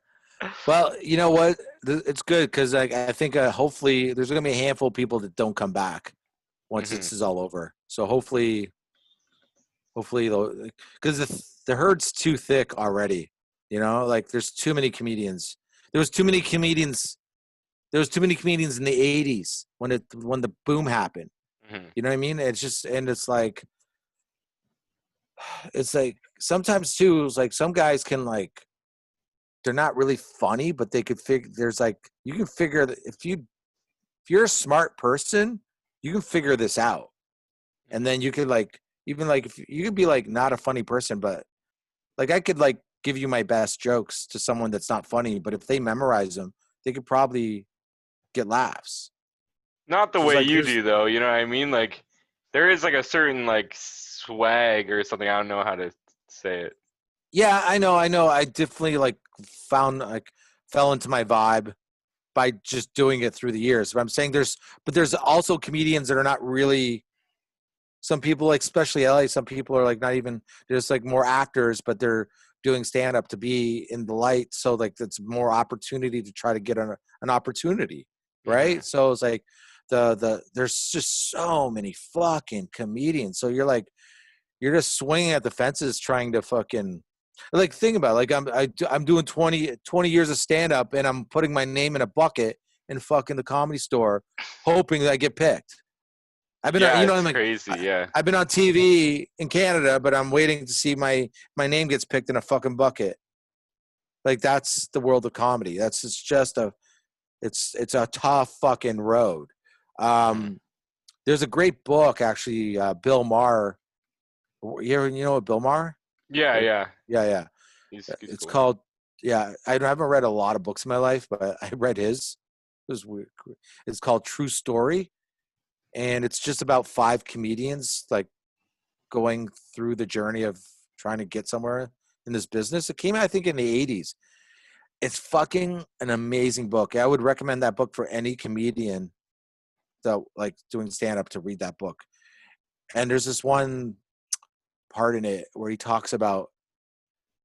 Speaker 1: Well, you know what? It's good because I think hopefully there's going to be a handful of people that don't come back once
Speaker 2: Hmm.
Speaker 1: this is all over. So hopefully because the herd's too thick already. You know, like there's too many comedians. There was too many comedians. There was too many comedians in the '80s when the boom happened.
Speaker 2: Hmm.
Speaker 1: You know what I mean? It's like sometimes too. It's like some guys can like they're not really funny, but they could figure. There's like you can figure that if you're a smart person, you can figure this out, and then you could like even like if you could be like not a funny person, but like I could like give you my best jokes to someone that's not funny, but if they memorize them, they could probably get laughs.
Speaker 2: Not the
Speaker 1: So it's
Speaker 2: way
Speaker 1: like
Speaker 2: you
Speaker 1: here's
Speaker 2: do, though. You know what I mean? Like, there is like a certain like swag or something. I don't know how to say it.
Speaker 1: yeah, I know. I definitely like found like fell into my vibe by just doing it through the years. But I'm saying there's also comedians that are not really some people like especially LA, some people are like not even just like more actors, but they're doing stand up to be in the light. So like that's more opportunity to try to get an opportunity.
Speaker 2: Hmm.
Speaker 1: Right. So it's like there's just so many fucking comedians. So you're just swinging at the fences trying to fucking like think about it. Like I'm doing 20 years of stand up and I'm putting my name in a bucket in fucking the Comedy Store hoping that I get picked. I've been
Speaker 2: Yeah,
Speaker 1: you know
Speaker 2: it's
Speaker 1: I'm like
Speaker 2: crazy. Yeah.
Speaker 1: I've been on TV in Canada but I'm waiting to see my name gets picked in a fucking bucket. Like that's the world of comedy. It's just it's a tough fucking road.
Speaker 2: Hmm.
Speaker 1: Um there's a great book actually Bill Maher. You know what Bill Maher?
Speaker 2: Yeah,
Speaker 1: Like,
Speaker 2: yeah.
Speaker 1: yeah, yeah.
Speaker 2: He's
Speaker 1: It's
Speaker 2: cool.
Speaker 1: called yeah. I haven't read a lot of books in my life, but I read his. It was weird. It's called True Story, and it's just about five comedians like going through the journey of trying to get somewhere in this business. It came out, I think, in the '80s. It's fucking an amazing book. I would recommend that book for any comedian that like doing stand up to read that book. And there's this one part in it where he talks about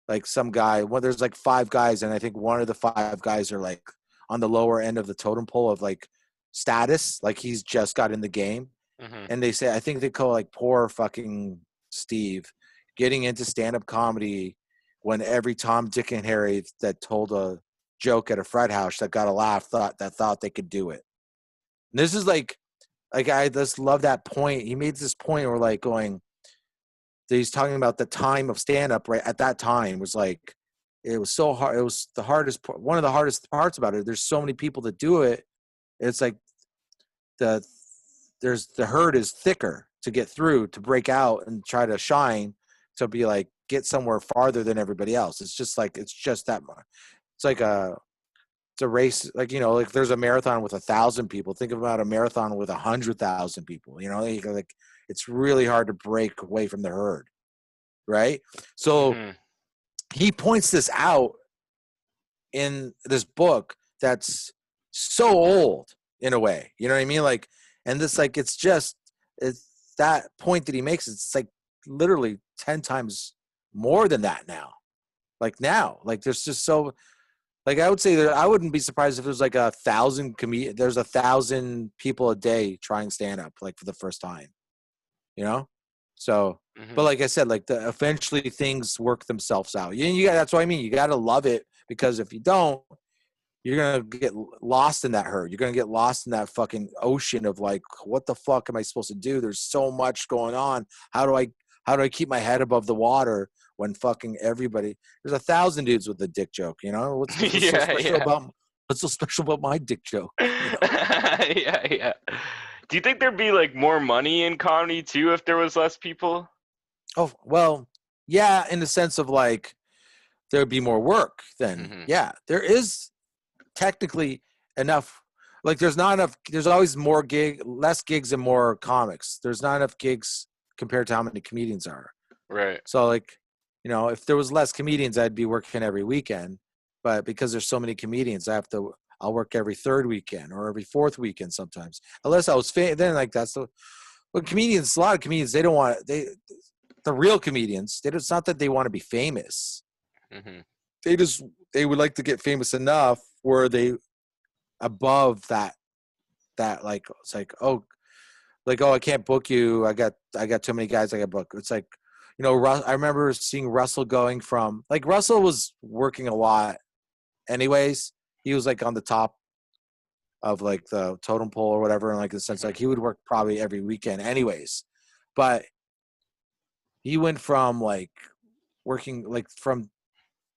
Speaker 1: like some guy. Well, there's like five guys, and I think one of the five guys are like on the lower end of the totem pole of like status, like he's just got in the game.
Speaker 2: Hmm.
Speaker 1: And they say, I think they call like poor fucking Steve getting into stand up comedy when every Tom, Dick, and Harry that told a joke at a frat house that got a laugh thought they could do it. And this is like I just love that point. He made this point where like going, he's talking about the time of stand up right at that time was like it was so hard. It was the hardest one of the hardest parts about it. There's so many people that do it. It's like the there's the herd is thicker to get through to break out and try to shine to be like get somewhere farther than everybody else. It's just like it's just that much. It's like it's a race like like there's a marathon with 1,000 people. Think about a marathon with 100,000 people. Like it's really hard to break away from the herd, right? So
Speaker 2: Hmm.
Speaker 1: he points this out in this book that's so old in a way. You know what I mean? Like, and this like it's that point that he makes. It's like literally 10 times more than that now. Like now, like there's just so like I would say that I wouldn't be surprised if there's like 1,000 there's 1,000 people a day trying stand up like for the first time. You know, so but
Speaker 2: Hmm.
Speaker 1: like I said, like eventually things work themselves out. You got that's what I mean. You got to love it because if you don't, you're gonna get lost in that herd. You're gonna get lost in that fucking ocean of like, what the fuck am I supposed to do? There's so much going on. How do I keep my head above the water when fucking everybody? There's 1,000 dudes with a dick joke. What's so
Speaker 2: Yeah,
Speaker 1: special
Speaker 2: yeah.
Speaker 1: about what's so special about my dick joke?
Speaker 2: Yeah, yeah. Do you think there'd be like more money in comedy too if there was less people?
Speaker 1: Oh well, yeah, in the sense of like there would be more work. Then
Speaker 2: Hmm.
Speaker 1: yeah, there is technically enough. Like there's not enough. There's always less gigs and more comics. There's not enough gigs compared to how many comedians are.
Speaker 2: Right.
Speaker 1: So like, if there was less comedians, I'd be working every weekend. But because there's so many comedians, I'll work every third weekend or every fourth weekend sometimes. Unless I was then like that's the but comedians. A lot of comedians they don't want the real comedians. It's not that they want to be famous.
Speaker 2: Mm-hmm.
Speaker 1: They would like to get famous enough where they above that like it's like I can't book you. I got too many guys I got book. It's like I remember seeing Russell going from like Russell was working a lot anyways. He was like on the top of like the totem pole or whatever, and like in the sense like he would work probably every weekend anyways. But he went from like working like from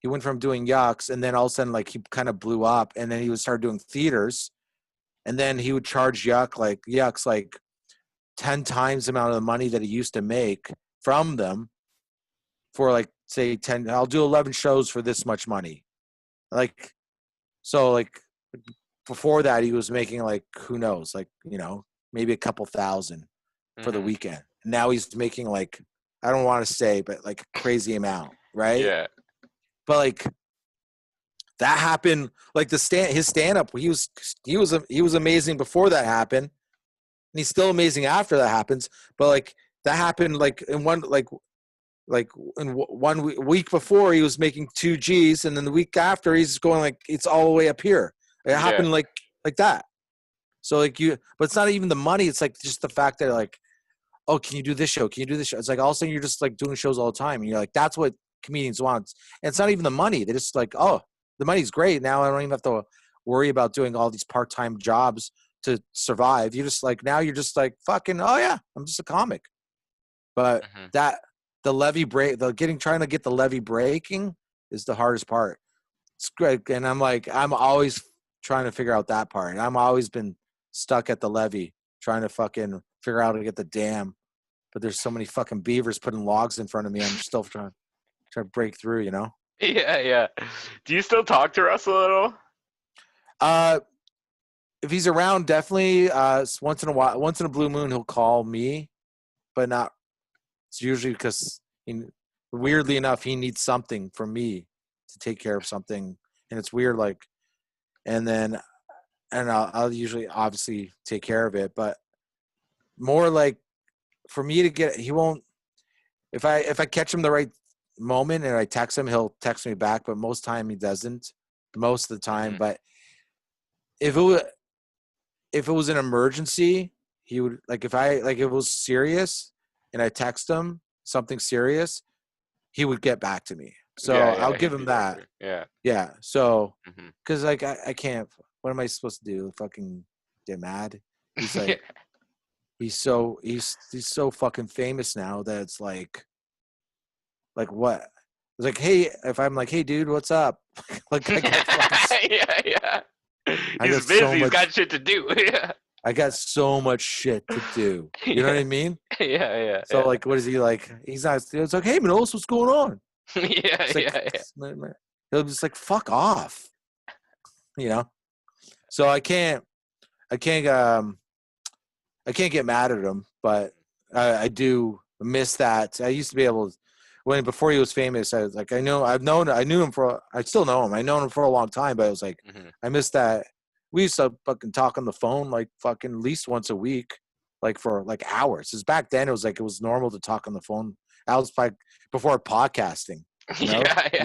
Speaker 1: he went from doing yucks and then all of a sudden like he kind of blew up and then he would start doing theaters and then he would charge yucks like 10 times the amount of the money that he used to make from them for like say 10 I'll do 11 shows for this much money. Like so like before that he was making like who knows like maybe a couple thousand for the weekend. Now he's making like I don't want to say but like a crazy amount, right?
Speaker 2: Yeah.
Speaker 1: But like that happened like his stand up he was amazing before that happened. And he's still amazing after that happens, but like that happened like in one in 1 week before he was making 2 G's and then the week after he's going like it's all the way up here. It happened like that. So like but it's not even the money. It's like just the fact that like, oh, can you do this show? Can you do this show? It's like all of a sudden you're just like doing shows all the time. And you're like, that's what comedians want. And it's not even the money. They're just like, oh, the money's great. Now I don't even have to worry about doing all these part-time jobs to survive. You just like, now you're just like fucking, oh yeah, I'm just a comic. But the levee break, trying to get the levee breaking is the hardest part. It's great. And I'm always trying to figure out that part. I'm always been stuck at the levee trying to fucking figure out how to get the dam. But there's so many fucking beavers putting logs in front of me. I'm still trying to break through,
Speaker 2: Yeah. Do you still talk to Russell at all?
Speaker 1: If he's around, definitely. Once in a while, once in a blue moon, he'll call me, but not. It's usually because, weirdly enough, he needs something from me to take care of something, and it's weird. Like, and I'll usually obviously take care of it, but more like for me to get, he won't. If I catch him the right moment and I text him, he'll text me back, but most time he doesn't. Most of the time, but if it was an emergency, he would if it was serious and I text him something serious, he would get back to me. So I'll give him that. Yeah. So, cause like, I can't, what am I supposed to do? Fucking get mad. He's like, he's so fucking famous now that it's like what? It's like, hey, if I'm like, hey dude, what's up? Like, I get fucking,
Speaker 2: yeah. He's busy. He's got shit to do. Yeah.
Speaker 1: I got so much shit to do. You know what I mean?
Speaker 2: Yeah.
Speaker 1: So like, what is he like? He's not. It's like, hey, Manolis, what's going on?
Speaker 2: Yeah.
Speaker 1: He'll just like, fuck off. So I can't get mad at him, but I do miss that. I used to be able to, before he was famous, I was like, I knew him I still know him. I known him for a long time, but I was like, I miss that. We used to fucking talk on the phone like fucking at least once a week, like for like hours. Because back then it was normal to talk on the phone. I was like before podcasting.
Speaker 2: Yeah.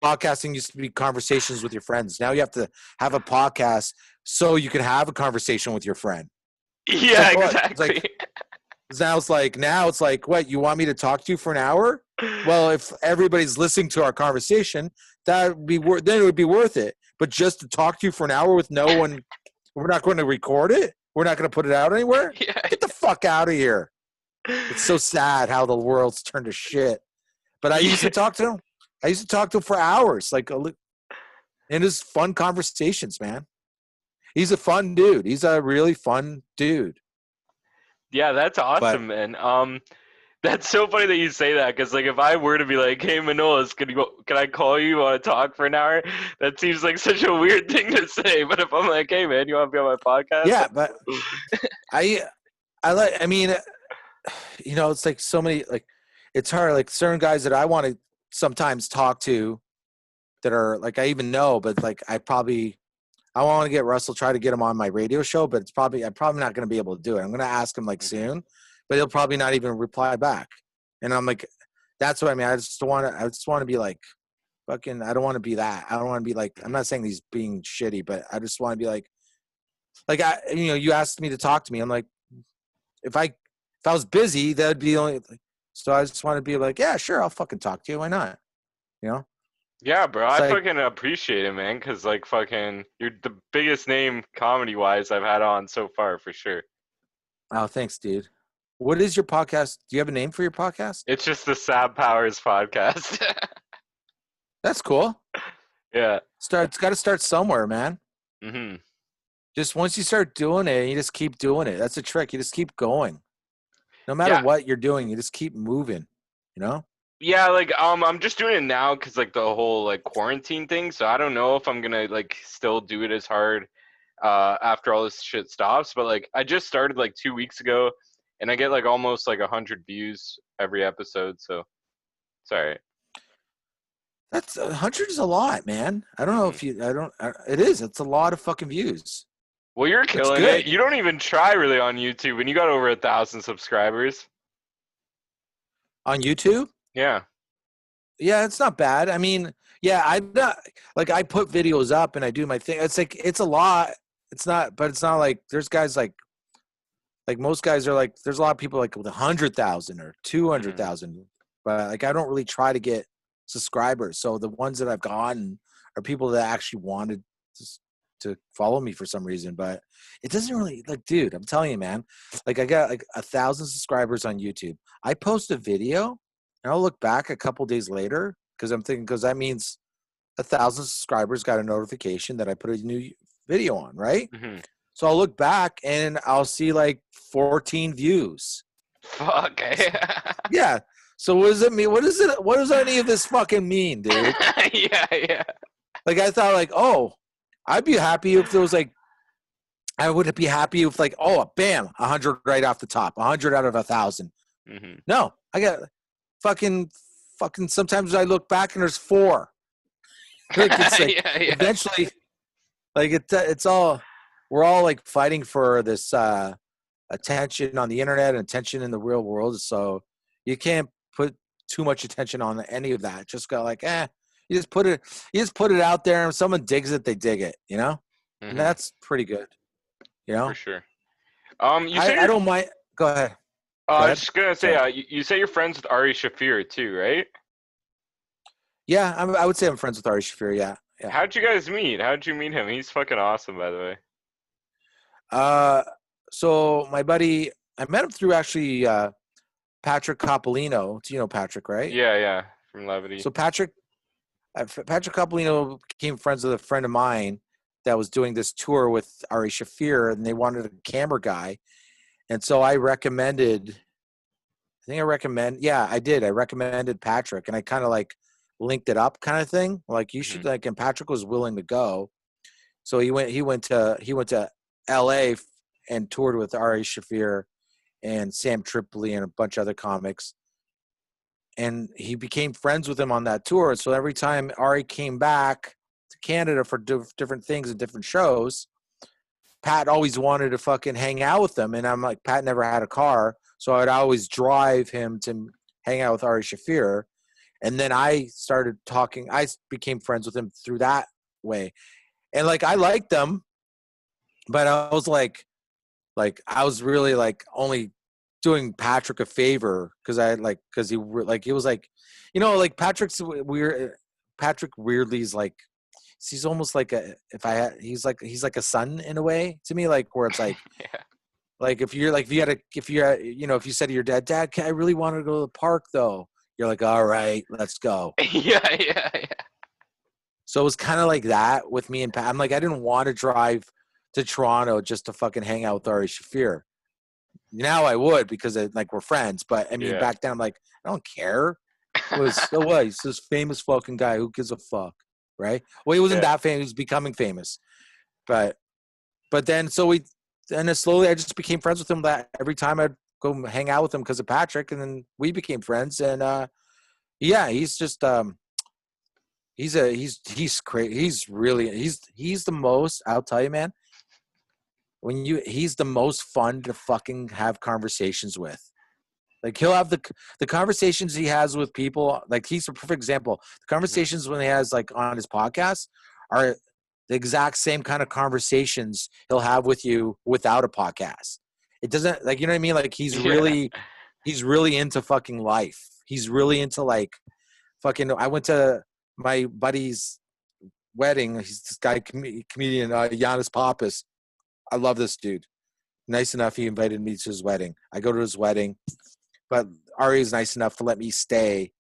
Speaker 1: Podcasting used to be conversations with your friends. Now you have to have a podcast so you can have a conversation with your friend.
Speaker 2: Yeah, exactly.
Speaker 1: Now it's like, what, you want me to talk to you for an hour? Well, if everybody's listening to our conversation, then it would be worth it. But just to talk to you for an hour with no one, we're not going to record it. We're not going to put it out anywhere.
Speaker 2: Yeah.
Speaker 1: Get the fuck out of here. It's so sad how the world's turned to shit. But I used to talk to him. I used to talk to him for hours, and it's fun conversations, man. He's a fun dude. He's a really fun dude.
Speaker 2: Yeah, that's awesome, man. That's so funny that you say that, because like if I were to be like, hey Manolis, can I call you? Want to talk for an hour? That seems like such a weird thing to say. But if I'm like, hey man, you want to be on my podcast?
Speaker 1: Yeah, but it's like so many, like it's hard, like certain guys that I want to sometimes talk to that are like I even know, but like I probably I want to get Russell, try to get him on my radio show, but I'm probably not going to be able to do it. I'm going to ask him like soon, but he'll probably not even reply back. And I'm like, that's what I mean. I just want to be like, fucking, I don't want to be that. I don't want to be like, I'm not saying he's being shitty, but I just want to be like you asked me to talk to me. I'm like, if I was busy, that would be the only, so I just want to be like, yeah, sure. I'll fucking talk to you. Why not? You know?
Speaker 2: Yeah, bro,
Speaker 1: It's
Speaker 2: I
Speaker 1: like,
Speaker 2: fucking appreciate it, man, because, like, fucking, you're the biggest name comedy-wise I've had on so far, for sure.
Speaker 1: oh, thanks, dude. What is your podcast? Do you have a name for your podcast?
Speaker 2: It's just the Sab Powers podcast.
Speaker 1: That's cool.
Speaker 2: Yeah.
Speaker 1: It's got to start somewhere, man.
Speaker 2: Mm-hmm.
Speaker 1: Just once you start doing it, you just keep doing it. That's a trick. You just keep going. No matter
Speaker 2: Yeah.
Speaker 1: what you're doing, you just keep moving, you know?
Speaker 2: Yeah, like, I'm just doing it now because, like, the whole, like, quarantine thing, so I don't know if I'm gonna, like, still do it as hard after all this shit stops, but, like, I just started, like, 2 weeks ago, and I get, like, almost, like, 100 views every episode, so it's all right.
Speaker 1: That's 100 is a lot, man. I don't know if you, it is. It's a lot of fucking views.
Speaker 2: Well, you're
Speaker 1: That's
Speaker 2: killing
Speaker 1: good.
Speaker 2: it. You don't even try really on YouTube, and you got over 1,000 subscribers.
Speaker 1: On YouTube?
Speaker 2: Yeah.
Speaker 1: Yeah, it's not bad. I mean, yeah, I put videos up and I do my thing. It's like, it's a lot. It's not like there's guys like most guys are like, there's a lot of people like with 100,000 or 200,000, but like, I don't really try to get subscribers. So the ones that I've gotten are people that actually wanted to follow me for some reason, but it doesn't really, like, dude, I'm telling you, man, like I got like 1,000 subscribers on YouTube. I post a video and I'll look back a couple days later because I'm thinking, because that means 1,000 subscribers got a notification that I put a new video on, right?
Speaker 2: Mm-hmm.
Speaker 1: So I'll look back and I'll see like 14 views.
Speaker 2: Fuck.
Speaker 1: Yeah. So what does it mean? What does any of this fucking mean, dude?
Speaker 2: Yeah.
Speaker 1: Like I thought like, oh, I'd be happy if there was like, I would be happy if like, oh, bam, 100 right off the top, 100 out of 1,000.
Speaker 2: Mm-hmm.
Speaker 1: No, I got fucking. Sometimes I look back and there's 4. Like it's like
Speaker 2: Yeah.
Speaker 1: eventually, like it's all, we're all like fighting for this attention on the internet and attention in the real world. So you can't put too much attention on any of that. Just go like, you just put it out there, and if someone digs it, they dig it, you know?
Speaker 2: Mm-hmm.
Speaker 1: And that's pretty good. You know?
Speaker 2: For sure. You say
Speaker 1: I don't mind. Go ahead.
Speaker 2: I was just gonna say, you say you're friends with Ari Shafir too, right?
Speaker 1: Yeah, I would say I'm friends with Ari Shafir. Yeah.
Speaker 2: How'd you guys meet? How'd you meet him? He's fucking awesome, by the way.
Speaker 1: So my buddy, I met him through actually Patrick Coppolino. Do you know Patrick, right?
Speaker 2: Yeah, from Levity.
Speaker 1: So Patrick Coppolino became friends with a friend of mine that was doing this tour with Ari Shafir, and they wanted a camera guy. And so I recommended Patrick, and I kind of like linked it up kind of thing. Like you should like, and Patrick was willing to go. So he went to LA and toured with Ari Shafir and Sam Tripoli and a bunch of other comics. And he became friends with him on that tour. So every time Ari came back to Canada for different things and different shows, Pat always wanted to fucking hang out with them. And I'm like, Pat never had a car. So I'd always drive him to hang out with Ari Shafir. And then I became friends with him through that way. And like, I liked them, but I was like I was really like only doing Patrick a favor because he was like, you know, like Patrick weirdly is like, he's almost like he's like a son in a way to me, like where it's like, like if you said to your dad, I really want to go to the park though. You're like, all right, let's go.
Speaker 2: Yeah.
Speaker 1: So it was kind of like that with me and Pat. I'm like, I didn't want to drive to Toronto just to fucking hang out with Ari Shafir. Now I would because we're friends. But I mean, back then I'm like, I don't care. He's this famous fucking guy. Who gives a fuck, right? Well, he wasn't that famous. He was becoming famous. But then slowly I just became friends with him. That every time I'd go hang out with him because of Patrick, and then we became friends. And he's just he's crazy. He's the most. I'll tell you, man. He's the most fun to fucking have conversations with. Like he'll have the conversations he has with people. Like he's a perfect example. The
Speaker 2: Mhm.
Speaker 1: conversations when he has like on his podcast are the exact same kind of conversations he'll have with you without a podcast. It doesn't like you know what I mean. Like
Speaker 2: Yeah.
Speaker 1: he's really into fucking life. He's really into like fucking. I went to my buddy's wedding. He's this guy comedian Giannis Pappas. I love this dude. Nice enough, he invited me to his wedding. I go to his wedding, but Ari is nice enough to let me stay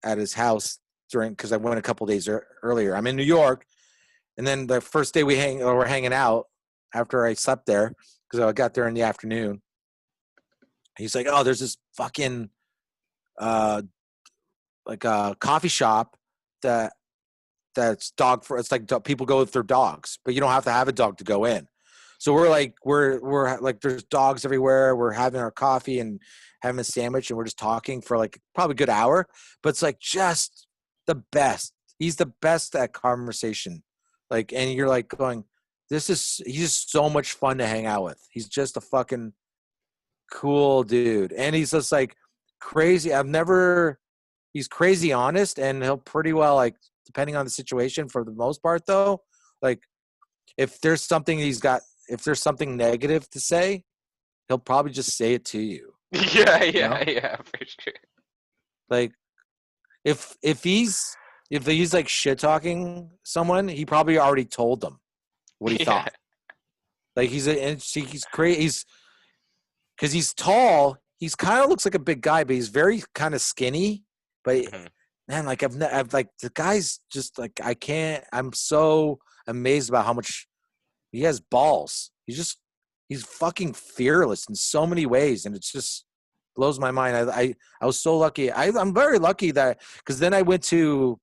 Speaker 1: at his house because I went a couple days earlier. I'm in New York, and then the first day we're hanging out after I slept there because I got there in the afternoon. He's like, "Oh, there's this fucking like a coffee shop that's dog for. It's like people go with their dogs, but you don't have to have a dog to go in." So we're like there's dogs everywhere. We're having our coffee and having a sandwich, and we're just talking for like probably a good hour. But it's like just the best. He's the best at conversation. Like, and you're like going, he's just so much fun to hang out with. He's just a fucking cool dude, and he's just like crazy. He's crazy honest, and he'll pretty well like depending on the situation for the most part though. Like if there's something if there's something negative to say, he'll probably just say it to you.
Speaker 2: Yeah,
Speaker 1: You know,
Speaker 2: yeah, for sure.
Speaker 1: like if he's like shit talking someone, he probably already told them what he
Speaker 2: Yeah.
Speaker 1: thought. Like he's crazy. He's because he's tall. He's kind of looks like a big guy, but he's very kind of skinny. But
Speaker 2: Mhm.
Speaker 1: man, like I've like the guy's just like I can't. I'm so amazed about how much he has balls. He's fucking fearless in so many ways, and it's just blows my mind. I was so lucky. I'm very lucky that because then I went to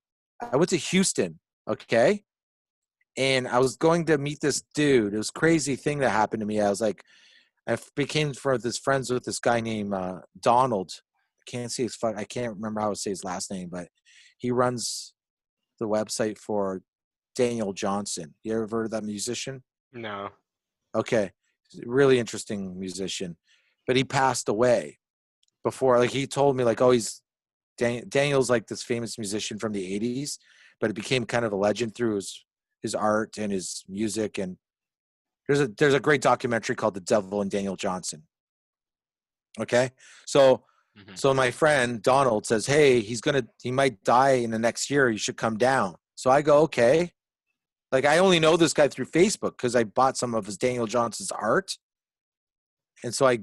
Speaker 1: Houston, okay, and I was going to meet this dude. It was a crazy thing that happened to me. I was like, became friends with this guy named Donald. I can't remember how to say his last name, but he runs the website for Daniel Johnson. You ever heard of that musician?
Speaker 2: No.
Speaker 1: Okay. Really interesting musician. But he passed away before. Like he told me, like, oh, Daniel's like this famous musician from the 80s, but it became kind of a legend through his art and his music. And there's a great documentary called The Devil and Daniel Johnson. Okay. So
Speaker 2: Mhm.
Speaker 1: so my friend Donald says, hey, he might die in the next year. You should come down. So I go, okay. Like I only know this guy through Facebook because I bought some of his Daniel Johnson's art. And so I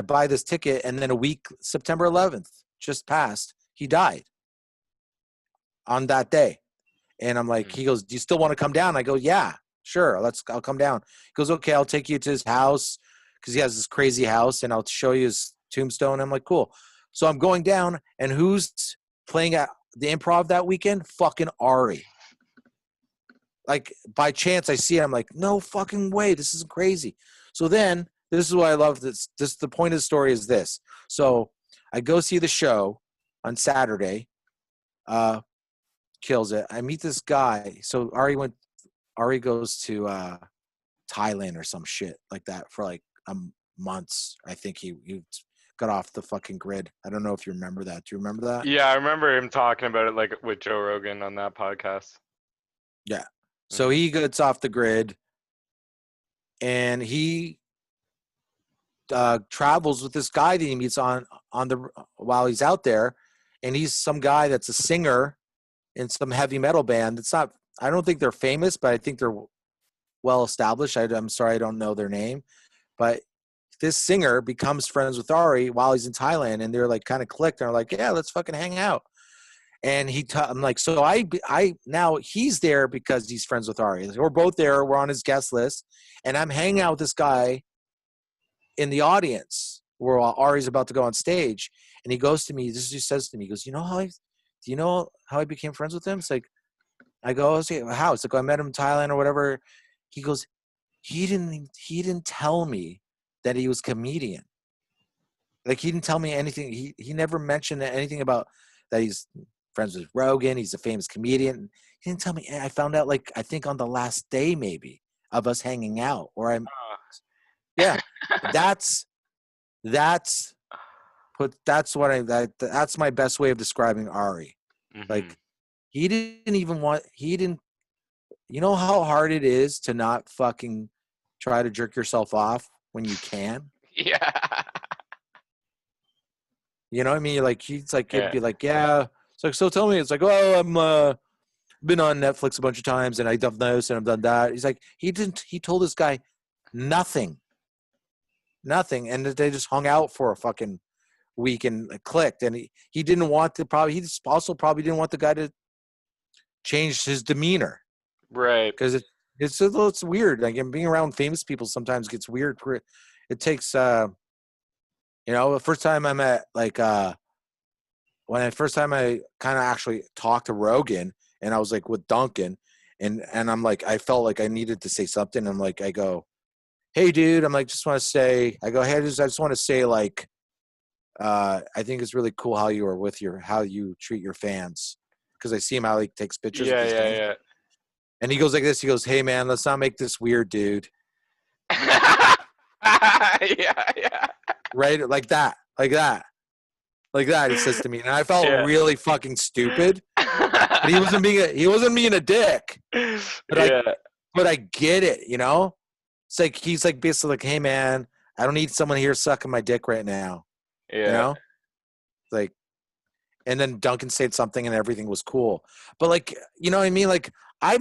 Speaker 1: buy this ticket, and then a week, September 11th, just passed, he died on that day. And I'm like,
Speaker 2: Mhm.
Speaker 1: he goes, do you still want to come down? I go, yeah, sure. I'll come down. He goes, okay, I'll take you to his house because he has this crazy house, and I'll show you his tombstone. I'm like, cool. So I'm going down, and who's playing at the Improv that weekend? Fucking Ari. Like by chance I see it, I'm like, no fucking way, this is crazy. So then this is what I love. This the point of the story is this. So I go see the show on Saturday, uh, kills it. I meet this guy. So Ari goes to Thailand or some shit like that for like months. I think he got off the fucking grid. I don't know if you remember that. Do you remember that?
Speaker 2: Yeah, I remember him talking about it like with Joe Rogan on that podcast.
Speaker 1: Yeah. So
Speaker 2: Mhm.
Speaker 1: he gets off the grid and he travels with this guy that he meets on the while he's out there, and he's some guy that's a singer in some heavy metal band. It's not. I don't think they're famous, but I think they're well established. I'm sorry, I don't know their name, but this singer becomes friends with Ari while he's in Thailand, and they're like kind of clicked and are like, yeah, let's fucking hang out. And I'm like, so I now he's there because he's friends with Ari. We're both there. We're on his guest list, and I'm hanging out with this guy in the audience where Ari's about to go on stage, and he goes to me. This is what he says to me. He goes, do you know how I became friends with him? It's like, I go, how? It's like, I met him in Thailand or whatever. He goes, he didn't tell me that he was a comedian. Like he didn't tell me anything. He never mentioned anything about that friends with Rogan. He's a famous comedian. He didn't tell me. I found out like I think on the last day maybe of us hanging out, or I'm yeah. That's that's that's what that's my best way of describing Ari.
Speaker 2: Mm-hmm.
Speaker 1: Like he didn't even want he didn't you know how hard it is to not fucking try to jerk yourself off when you can?
Speaker 2: Yeah.
Speaker 1: You know what I mean? Like he's like it'd
Speaker 2: Yeah.
Speaker 1: be like, yeah. It's like so tell me it's like, oh, I'm been on Netflix a bunch of times and I've done this and I've done that. He's like, he told this guy nothing. Nothing. And they just hung out for a fucking week and it clicked. And he didn't want to probably he just also probably didn't want the guy to change his demeanor.
Speaker 2: Right.
Speaker 1: Because it's weird. Like being around famous people sometimes gets weird. It takes the first time I met first time I kind of actually talked to Rogan and I was like with Duncan and I'm like I felt like I needed to say something. I'm like I go, hey dude, I'm like just want to say I go, hey, I just want to say like I think it's really cool how you treat your fans because I see him how he takes pictures with
Speaker 2: Yeah,
Speaker 1: his fans.
Speaker 2: yeah,
Speaker 1: And he goes like this. He goes, hey, man, let's not make this weird, dude.
Speaker 2: yeah. Yeah, yeah.
Speaker 1: Right? Like that. Like that. Like that, he says to me. And I felt
Speaker 2: Yeah.
Speaker 1: really fucking stupid. But he wasn't being a dick. But
Speaker 2: Yeah.
Speaker 1: I get it, you know? It's like he's like basically like, hey, man, I don't need someone here sucking my dick right now. You
Speaker 2: Yeah.
Speaker 1: know? Like, and then Duncan said something and everything was cool. But like, you know what I mean? Like, I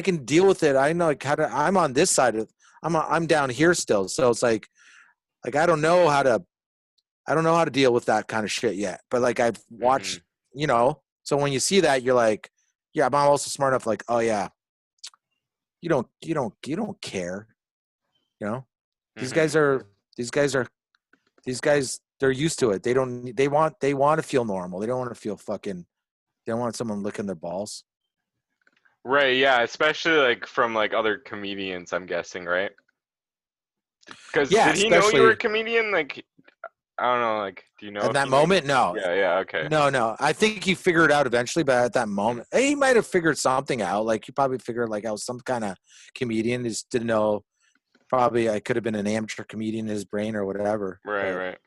Speaker 1: can deal with it. I know like I'm on this side of I'm down here still. So it's like I don't know how to deal with that kind of shit yet. But like I've watched, so when you see that you're like, yeah, but I'm also smart enough like, oh yeah, you don't care. You know? These
Speaker 2: Mm-hmm.
Speaker 1: guys are these guys they're used to it. They want to feel normal. They don't want to feel fucking they don't want someone licking their balls.
Speaker 2: Right, yeah, especially like from like other comedians, I'm guessing, right? Because
Speaker 1: Yeah,
Speaker 2: did he know you were a
Speaker 1: especially
Speaker 2: comedian? Like, I don't know. Like, do you know
Speaker 1: in
Speaker 2: if
Speaker 1: that
Speaker 2: he knew?
Speaker 1: moment, no.
Speaker 2: Yeah, yeah, okay.
Speaker 1: No. I think he figured it out eventually, but at that moment, he might have figured something out. Like he probably figured like I was some kind of comedian. He just didn't know. Probably I could have been an amateur comedian in his brain or whatever.
Speaker 2: Right, right.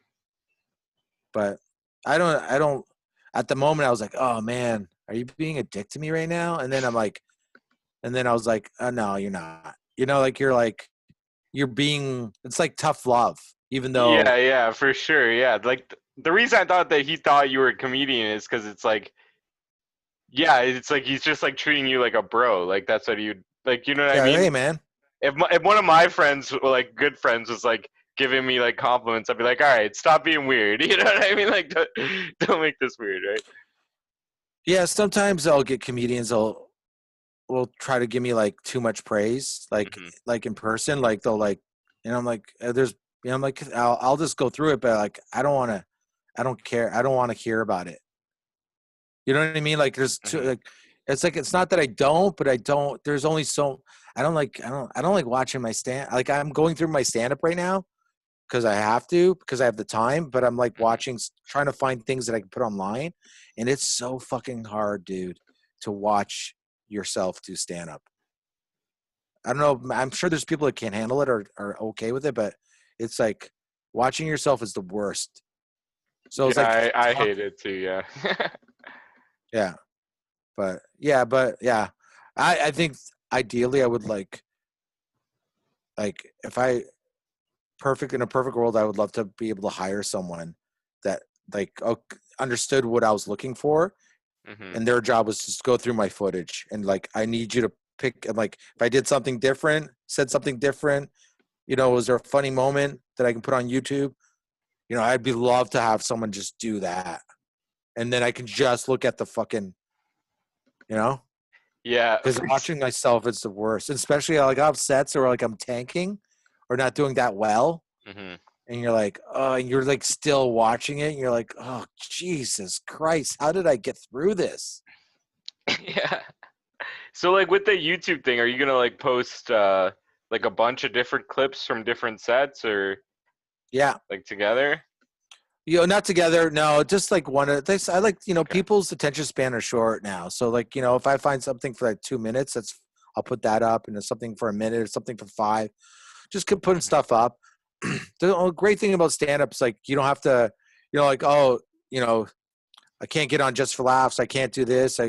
Speaker 1: But I don't. At the moment, I was like, oh man, are you being a dick to me right now? And then I was like, oh, no, you're not. You know, like you're being. It's like tough love, even though.
Speaker 2: Yeah, yeah, for sure. Yeah, like the reason I thought that he thought you were a comedian is because it's like, yeah, it's like he's just like treating you like a bro. Like that's what you like. You know what I
Speaker 1: Yeah,
Speaker 2: mean?
Speaker 1: hey man.
Speaker 2: If one of my friends, like good friends, was like giving me like compliments, I'd be like, all right, stop being weird. You know what I mean? Like, don't make this weird, right?
Speaker 1: Yeah, sometimes I'll get comedians will try to give me like too much praise,
Speaker 2: Mm-hmm.
Speaker 1: like in person, like they'll like, and I'm like, there's, I'm like, I'll just go through it, but like, I don't care, I don't want to hear about it. You know what I mean? Like, there's two,
Speaker 2: Mm-hmm.
Speaker 1: like it's not that I don't, but I don't. There's only so I don't like watching my stand. Like I'm going through my stand up right now because I have to because I have the time, but I'm like
Speaker 2: Mm-hmm.
Speaker 1: trying to find things that I can put online, and it's so fucking hard, dude, to watch yourself do stand up. I don't know. I'm sure there's people that can't handle it or are okay with it, but it's like watching yourself is the worst. So it's like
Speaker 2: Yeah, I
Speaker 1: talk,
Speaker 2: hate it too. Yeah.
Speaker 1: yeah, but yeah, I think ideally I would like if I perfect in a perfect world, I would love to be able to hire someone that like understood what I was looking for,
Speaker 2: Mm-hmm.
Speaker 1: and their job was just go through my footage and like I need you to pick. And like if I did something different, said something different, was there a funny moment that I can put on YouTube? I'd be love to have someone just do that, and then I can just look at the fucking, you know,
Speaker 2: Yeah.
Speaker 1: because watching myself is the worst, especially like upsets or like I'm tanking or not doing that well.
Speaker 2: Mm-hmm.
Speaker 1: And you're like, oh, and you're like still watching it. And you're like, oh, Jesus Christ, how did I get through this?
Speaker 2: Yeah. So like with the YouTube thing, are you gonna like post like a bunch of different clips from different sets or
Speaker 1: Yeah.
Speaker 2: like together?
Speaker 1: Not together. No, just like one of this. I like,
Speaker 2: Okay.
Speaker 1: people's attention span are short now. So like, if I find something for like 2 minutes, I'll put that up, and there's something for a minute or something for five. Just keep putting
Speaker 2: Mhm.
Speaker 1: stuff up. The only great thing about stand-ups, like you don't have to, like, oh, I can't get on Just for Laughs. I can't do this.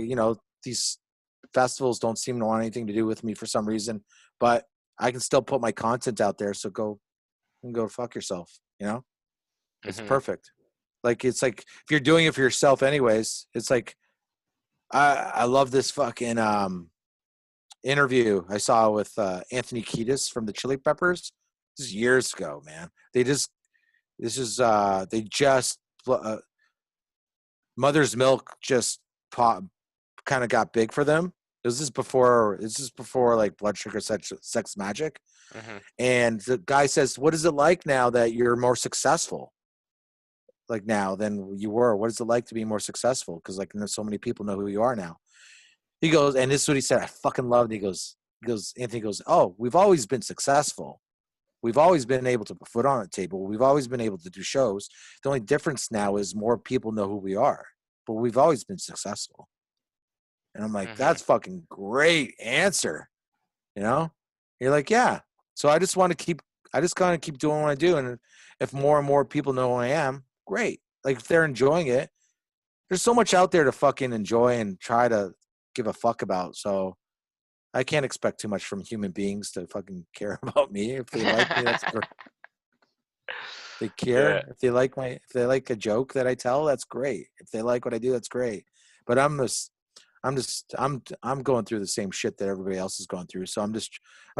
Speaker 1: These festivals don't seem to want anything to do with me for some reason, but I can still put my content out there. So go fuck yourself. It's
Speaker 2: Mhm.
Speaker 1: perfect. Like, it's like if you're doing it for yourself anyways, it's like I love this fucking interview I saw with Anthony Kiedis from the Chili Peppers. This is years ago, man. They just Mother's Milk just kind of got big for them. This is before like Blood Sugar Sex Magic.
Speaker 2: Mhm.
Speaker 1: And the guy says, "What is it like now that you're more successful? Like now than you were? What is it like to be more successful? Because like so many people know who you are now." He goes, and this is what he said. I fucking loved it. Anthony goes, "Oh, we've always been successful. We've always been able to put foot on the table. We've always been able to do shows. The only difference now is more people know who we are, but we've always been successful." And I'm like,
Speaker 2: Mhm.
Speaker 1: that's fucking great answer. You know, you're like, yeah. So I just kind of keep doing what I do. And if more and more people know who I am, great. Like if they're enjoying it, there's so much out there to fucking enjoy and try to give a fuck about. So I can't expect too much from human beings to fucking care about me. If they like me, that's great. They
Speaker 2: Yeah.
Speaker 1: care. If they like a joke that I tell, that's great. If they like what I do, that's great. But I'm going through the same shit that everybody else is going through. So I'm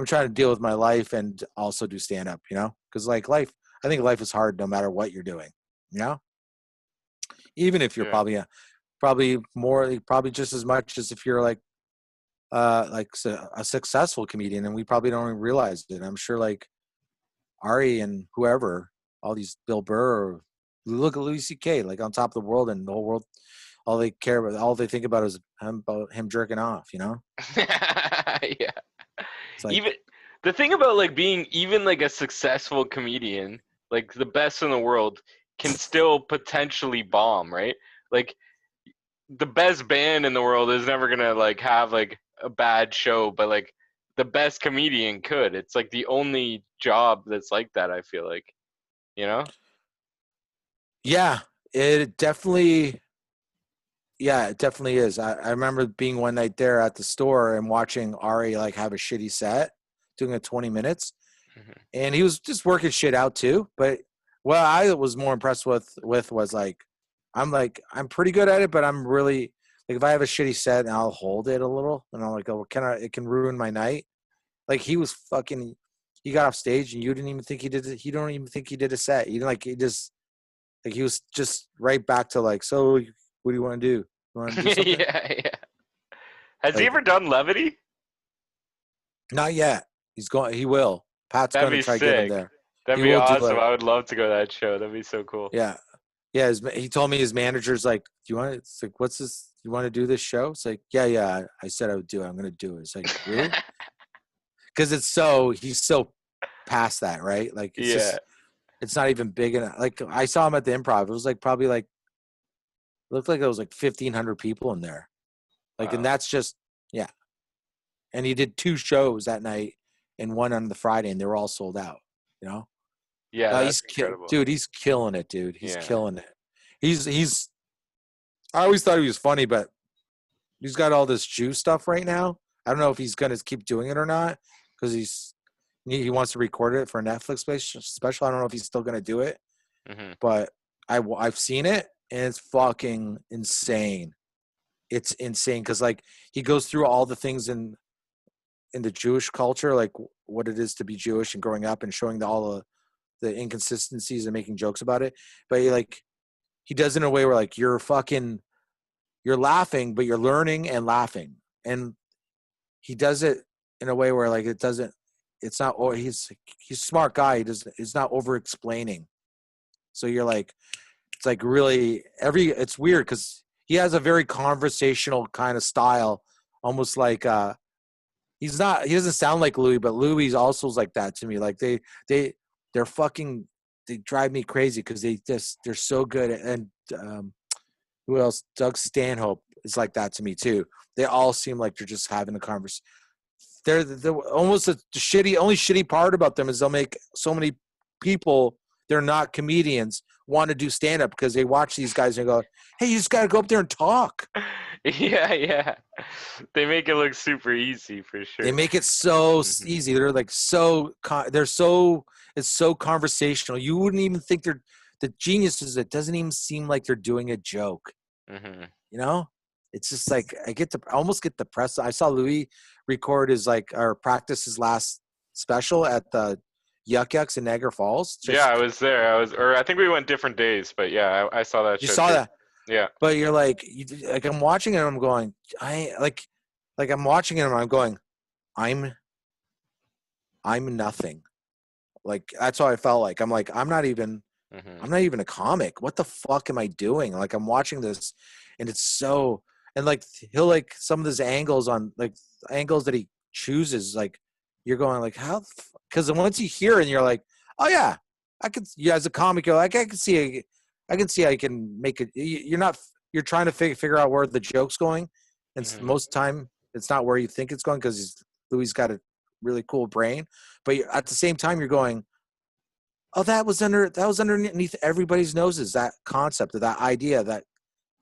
Speaker 1: trying to deal with my life and also do stand up, because like life, I think life is hard no matter what you're doing, you know, even if you're
Speaker 2: Yeah.
Speaker 1: probably just as much as if you're a successful comedian, and we probably don't even realize it. I'm sure like Ari and whoever, all these Bill Burr, or look at Louis C.K. like on top of the world, and the whole world, all they think about is about him jerking off.
Speaker 2: Yeah.
Speaker 1: It's like,
Speaker 2: Even the thing about like being even like a successful comedian, like the best in the world, can still potentially bomb, right? Like the best band in the world is never gonna like have like a bad show, but like the best comedian could. It's like the only job that's like that, I feel like. You know?
Speaker 1: yeah, it definitely, yeah, it definitely is. I remember being one night there at the store and watching Ari like have a shitty set, doing a 20 minutes,
Speaker 2: Mhm.
Speaker 1: and he was just working shit out too. But what I was more impressed with was I'm pretty good at it, but I'm really like if I have a shitty set, and I'll hold it a little, and I'm like, oh, it can ruin my night. Like he got off stage, and you didn't even think he did. He don't even think he did a set. He just like he was just right back to like, so what do you want to do? You want to do something?
Speaker 2: Yeah, yeah. Has he
Speaker 1: Like,
Speaker 2: ever done levity?
Speaker 1: not yet. He's going. He will. Pat's
Speaker 2: That'd
Speaker 1: going to
Speaker 2: be
Speaker 1: try to get him
Speaker 2: sick.
Speaker 1: there.
Speaker 2: That'd
Speaker 1: He
Speaker 2: be
Speaker 1: will do
Speaker 2: awesome.
Speaker 1: it.
Speaker 2: I would love to go to that show. That'd be so cool.
Speaker 1: Yeah, yeah. He told me his manager's like, "Do you want?" It's like, "What's this? You want to do this show?" It's like, "Yeah, yeah." I said I would do it. I'm going to do it. It's like, really? Because he's so past that, right? Like
Speaker 2: Yeah.
Speaker 1: it's not even big enough. Like I saw him at the Improv. It was like probably like it looked like it was like 1,500 people in there. Like, and
Speaker 2: Wow.
Speaker 1: that's just yeah. And he did two shows that night and one on the Friday, and they were all sold out. You know,
Speaker 2: Yeah, that's incredible.
Speaker 1: dude. He's killing it, dude. He's
Speaker 2: Yeah.
Speaker 1: killing it. He's. I always thought he was funny, but he's got all this Jew stuff right now. I don't know if he's gonna keep doing it or not because he wants to record it for a Netflix special. I don't know if he's still gonna do it,
Speaker 2: Hmm.
Speaker 1: but I've seen it and it's fucking insane. It's insane because like he goes through all the things in the Jewish culture, like what it is to be Jewish and growing up and showing all the inconsistencies and making jokes about it. But he does it in a way where like you're laughing, but you're learning and laughing. And he does it in a way where like it's not, or he's a smart guy. He's not over explaining. So you're like, it's like really it's weird because he has a very conversational kind of style, almost like he doesn't sound like Louis, but Louis also is like that to me. Like they're fucking they drive me crazy because they're so good. And who else? Doug Stanhope is like that to me too. They all seem like they're just having a conversation. They're almost the only shitty part about them is they'll make so many people, they're not comedians, want to do stand up because they watch these guys and go, hey, you just got to go up there and talk.
Speaker 2: Yeah. They make it look super easy for sure.
Speaker 1: They make it so
Speaker 2: Mhm.
Speaker 1: easy. They're like it's so conversational. You wouldn't even think they're the geniuses. It doesn't even seem like they're doing a joke.
Speaker 2: Mhm.
Speaker 1: You know, it's just like I almost get depressed. I saw Louis record practice his last special at the Yuck Yucks in Niagara Falls.
Speaker 2: Yeah, I was there. I think we went different days, but yeah, I saw that
Speaker 1: You
Speaker 2: show
Speaker 1: saw
Speaker 2: too.
Speaker 1: that,
Speaker 2: Yeah.
Speaker 1: but you're like I'm watching it. And I'm going, I'm watching it. And I'm going, I'm nothing. Like that's how I felt like. I'm like, I'm not even a comic. What the fuck am I doing? Like I'm watching this and it's so, and like he'll like some of his angles that he chooses, like you're going like how, because once you hear it and you're like, oh yeah, as a comic, you're like, I can see I can make it. You're trying to figure out where the joke's going. And most time it's not where you think it's going because Louis got a really cool brain. But at the same time, you're going, oh, that was underneath everybody's noses, that concept of that idea, that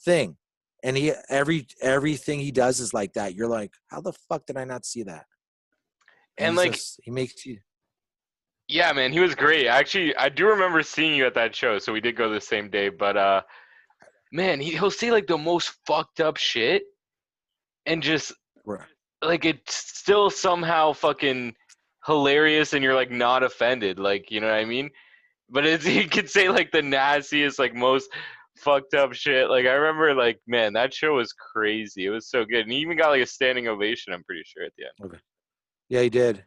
Speaker 1: thing. And everything he does is like that. You're like, how the fuck did I not see that? And
Speaker 2: And like,
Speaker 1: he makes you.
Speaker 2: yeah, man, he was great. Actually, I do remember seeing you at that show, so we did go the same day. But man, he'll say like the most fucked up shit, and just like it's still somehow fucking hilarious, and you're like not offended, like you know what I mean? But he could say like the nastiest, like most fucked up shit. Like I remember, like man, that show was crazy. It was so good, and he even got like a standing ovation. I'm pretty sure at the end.
Speaker 1: Okay. Yeah, he did.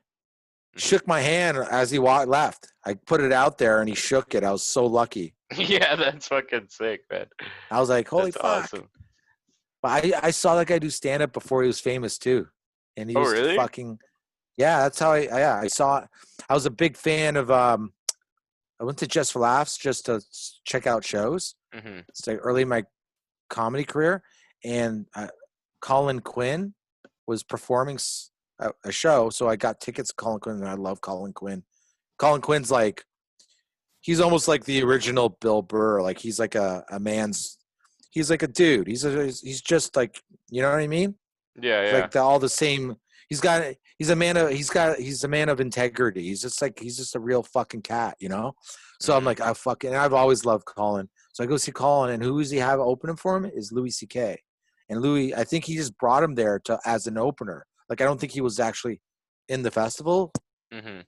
Speaker 1: Shook my hand as he left. I put it out there and he shook it. I was so lucky.
Speaker 2: Yeah, that's fucking sick, man.
Speaker 1: I was like, holy
Speaker 2: That's
Speaker 1: fuck.
Speaker 2: awesome.
Speaker 1: But I saw that guy do stand up before he was famous too. And he was
Speaker 2: really?
Speaker 1: fucking, yeah, that's how I saw, I was a big fan of, I went to Just for Laughs just to check out shows. It's like early in my comedy career. And Colin Quinn was performing a show. So I got tickets to Colin Quinn and I love Colin Quinn. Colin Quinn's like, he's almost like the original Bill Burr. Like he's like he's like a dude. He's just like, you know what I mean?
Speaker 2: Yeah, yeah.
Speaker 1: Like all the same. He's a man of integrity. He's just a real fucking cat, you know? So I'm like, I've always loved Colin. So I go see Colin, and who does he have opening for him is Louis C.K. And Louis, I think he just brought him there as an opener. Like I don't think he was actually in the festival. And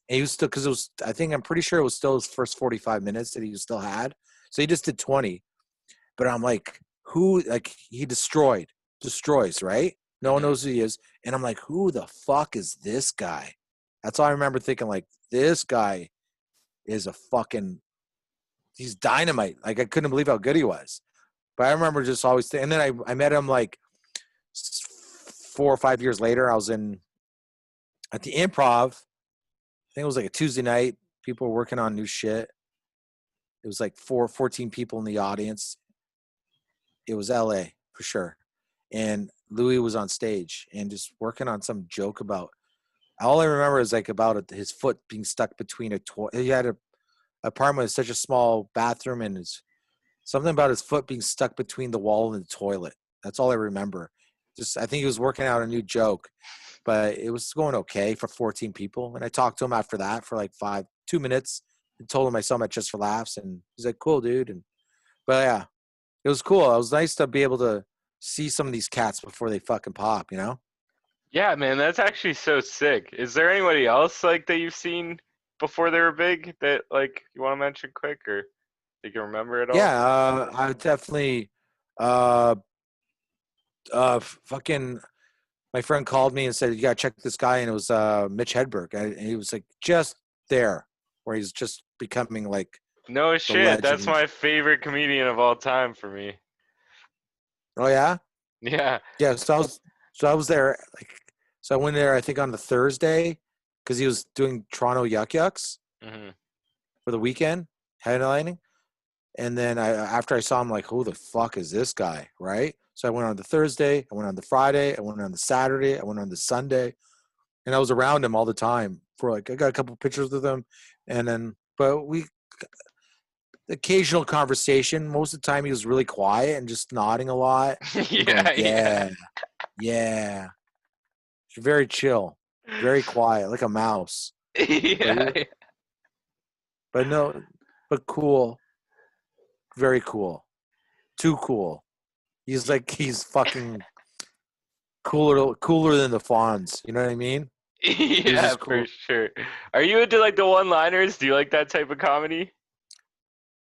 Speaker 1: he was still, because I'm pretty sure it was still his first 45 minutes that he still had. So he just did 20. But I'm like, he destroys, right? No one knows who he is. And I'm like, who the fuck is this guy? That's all I remember thinking, like, this guy is he's dynamite. Like, I couldn't believe how good he was. But I remember just always, and then I met him like 4 or 5 years later. I was at the Improv. I think it was like a Tuesday night. People were working on new shit. It was like 14 people in the audience. It was LA for sure. And Louis was on stage and just working on some joke about, all I remember is like about his foot being stuck between he had a apartment with such a small bathroom, and something about his foot being stuck between the wall and the toilet. That's all I remember. I think he was working out a new joke, but it was going okay for 14 people. And I talked to him after that for like 2 minutes and told him I saw him at Just for Laughs, and he's like, cool, dude. But yeah, it was cool. It was nice to be able to see some of these cats before they fucking pop, you know?
Speaker 2: Yeah, man, that's actually so sick. Is there anybody else like that you've seen before they were big that like you want to mention quick, or you can remember it all?
Speaker 1: Yeah, I definitely fucking my friend called me and said, you gotta check this guy, and it was Mitch Hedberg. And he was like just there where he's just becoming like
Speaker 2: No shit, that's my favorite comedian of all time for me.
Speaker 1: Oh yeah?
Speaker 2: Yeah.
Speaker 1: Yeah, so I was there, like, so I went there I think on the Thursday because he was doing Toronto Yuck Yucks for the weekend. headlining. And then after I saw him, like, who the fuck is this guy, right? So I went on the Thursday, I went on the Friday, I went on the Saturday, I went on the Sunday, and I was around him all the time for like I got a couple pictures with him, and then but we occasional conversation. Most of the time he was really quiet and just nodding a lot, and going,
Speaker 2: Yeah.
Speaker 1: yeah, very chill, very quiet, like a mouse.
Speaker 2: Yeah.
Speaker 1: But no, but cool, very cool, too cool. He's fucking cooler than the Fonz. You know what I mean? He was
Speaker 2: Yeah,
Speaker 1: just
Speaker 2: for
Speaker 1: cool.
Speaker 2: sure. Are you into like the one-liners? Do you like that type of comedy?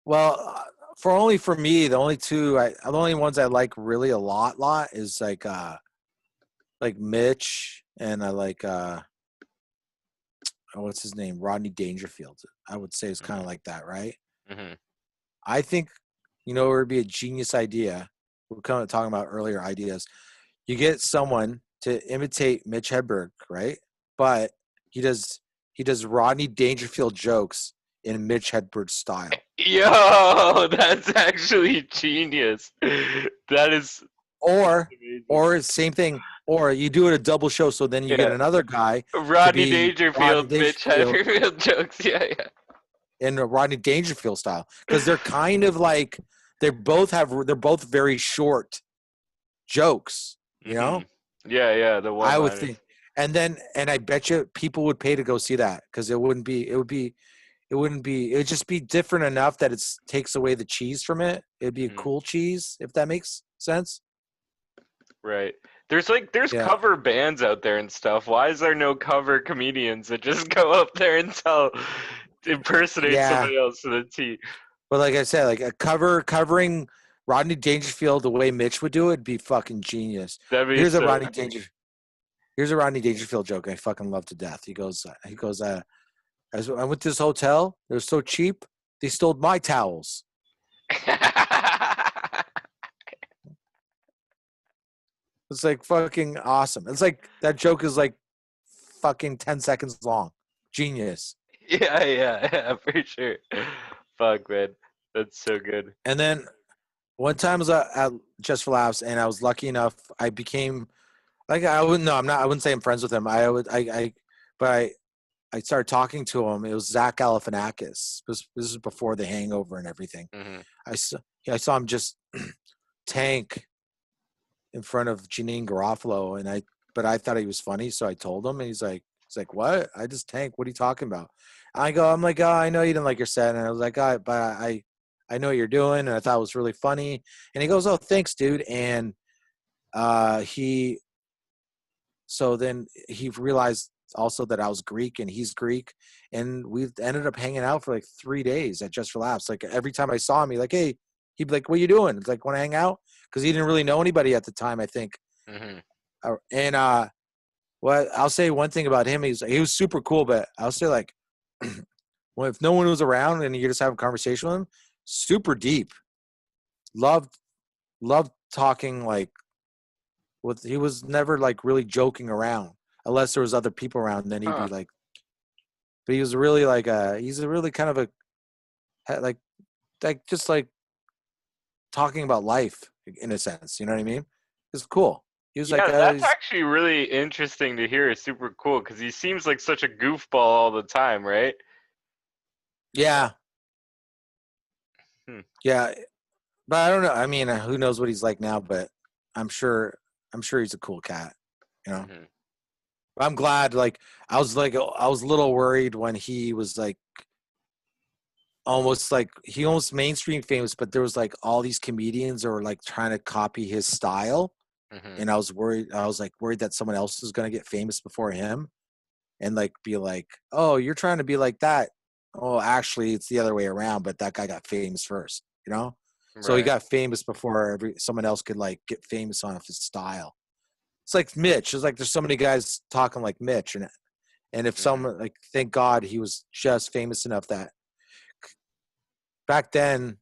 Speaker 1: Well, for me, the only ones I like really a lot is like Mitch, and I like what's his name, Rodney Dangerfield. I would say it's kind of
Speaker 2: Hmm.
Speaker 1: like that, right?
Speaker 2: Hmm.
Speaker 1: I think it would be a genius idea. We're kind of talking about earlier ideas. You get someone to imitate Mitch Hedberg, right? But he does he does Rodney Dangerfield jokes in Mitch Hedberg style.
Speaker 2: Yo, that's actually genius. That is
Speaker 1: Or
Speaker 2: amazing.
Speaker 1: or same thing. Or you do it a double show, so then you get
Speaker 2: Yeah.
Speaker 1: another guy to
Speaker 2: Rodney
Speaker 1: be Rodney
Speaker 2: Dangerfield, Mitch
Speaker 1: Dangerfield
Speaker 2: Hedberg jokes. Yeah, yeah.
Speaker 1: in a Rodney Dangerfield style, because they're kind of like they're both very short jokks. You
Speaker 2: Hmm.
Speaker 1: know,
Speaker 2: Yeah, yeah, the
Speaker 1: I would
Speaker 2: one-liners.
Speaker 1: think, and I bet you people would pay to go see that because it would just be different enough that it takes away the cheese from it. It'd be a
Speaker 2: Hmm.
Speaker 1: cool cheese if that makes sense.
Speaker 2: Right. There's
Speaker 1: Yeah,
Speaker 2: cover bands out there and stuff. Why is there no cover comedians that just go up there and impersonate
Speaker 1: yeah.
Speaker 2: somebody else to the T?
Speaker 1: But like I said, like a covering Rodney Dangerfield the way Mitch would do it would be fucking genius.
Speaker 2: That'd be
Speaker 1: Here's a
Speaker 2: so.
Speaker 1: Rodney Danger. Here's a Rodney Dangerfield joke I fucking love to death. He goes, I went to this hotel. It was so cheap. They stole my towels. It's like fucking awesome. It's like that joke is like fucking 10 seconds long. Genius.
Speaker 2: Yeah, yeah, yeah, for sure. Fuck, man, that's so good.
Speaker 1: And then one time I was at Just for Laughs, and I was lucky enough. I became like I wouldn't no, I'm not. I wouldn't say I'm friends with him. But I started talking to him. It was Zach Galifianakis. This is before the Hangover and everything.
Speaker 2: Hmm.
Speaker 1: I saw him just tank in front of Janine Garofalo, but I thought he was funny, so I told him, and he's like, what? I just tank. What are you talking about? I'm like, oh, I know you didn't like your set, and I was like, but I know what you're doing, and I thought it was really funny. And he goes, oh, thanks, dude. And he so then he realized also that I was Greek and he's Greek, and we ended up hanging out for like 3 days at Just for Laughs. Like every time I saw him, he'd be like, "What are you doing?" It's like, "Want to hang out?" Because he didn't really know anybody at the time, I think.
Speaker 2: Hmm.
Speaker 1: And well, I'll say one thing about him: he was super cool, but I'll say like, well, if no one was around and you just have a conversation with him, super deep. Loved loved talking like he was never like really joking around unless there was other people around. Then he'd be
Speaker 2: Huh.
Speaker 1: like, but he was really like he's a really kind of a like just like talking about life in a sense. You know what I mean? It's cool. He was like,
Speaker 2: Yeah, that's actually really interesting to hear. It's super cool because he seems like such a goofball all the time, right?
Speaker 1: yeah,
Speaker 2: Hmm.
Speaker 1: yeah, but I don't know. I mean, who knows what he's like now? But I'm sure, I'm sure he's a cool cat. You know,
Speaker 2: Hmm.
Speaker 1: I'm glad. I was a little worried when he was like he almost mainstream famous, but there was like all these comedians that were like trying to copy his style,
Speaker 2: Hmm.
Speaker 1: and I was worried. I was like worried that someone else was gonna get famous before him, and like be like, "Oh, you're trying to be like that." Oh, actually, it's the other way around. But that guy got famous first, you know. So he
Speaker 2: Right.
Speaker 1: got famous before someone else could like get famous on his style. It's like Mitch. It's like there's so many guys talking like Mitch, and if
Speaker 2: Hmm.
Speaker 1: someone like, thank God he was just famous enough that back then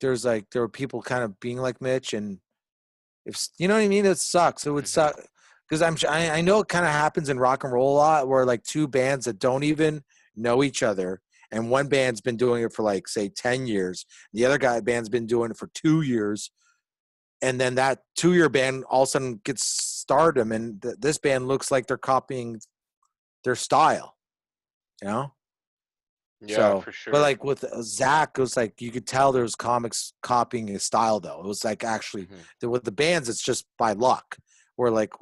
Speaker 1: there were people kind of being like Mitch, and if you know what I mean, it sucks. It would
Speaker 2: Hmm.
Speaker 1: suck because I know it kind of happens in rock and roll a lot, where like two bands that don't even know each other and one band's been doing it for like say 10 years, the other band's been doing it for 2 years, and then that 2-year band all of a sudden gets stardom, and this band looks like they're copying their style, you know.
Speaker 2: Yeah,
Speaker 1: So,
Speaker 2: for
Speaker 1: but
Speaker 2: sure.
Speaker 1: like with Zach, it was like you could tell there was comics copying his style, though. It was like actually
Speaker 2: Hmm.
Speaker 1: with the bands, it's just by luck. Where like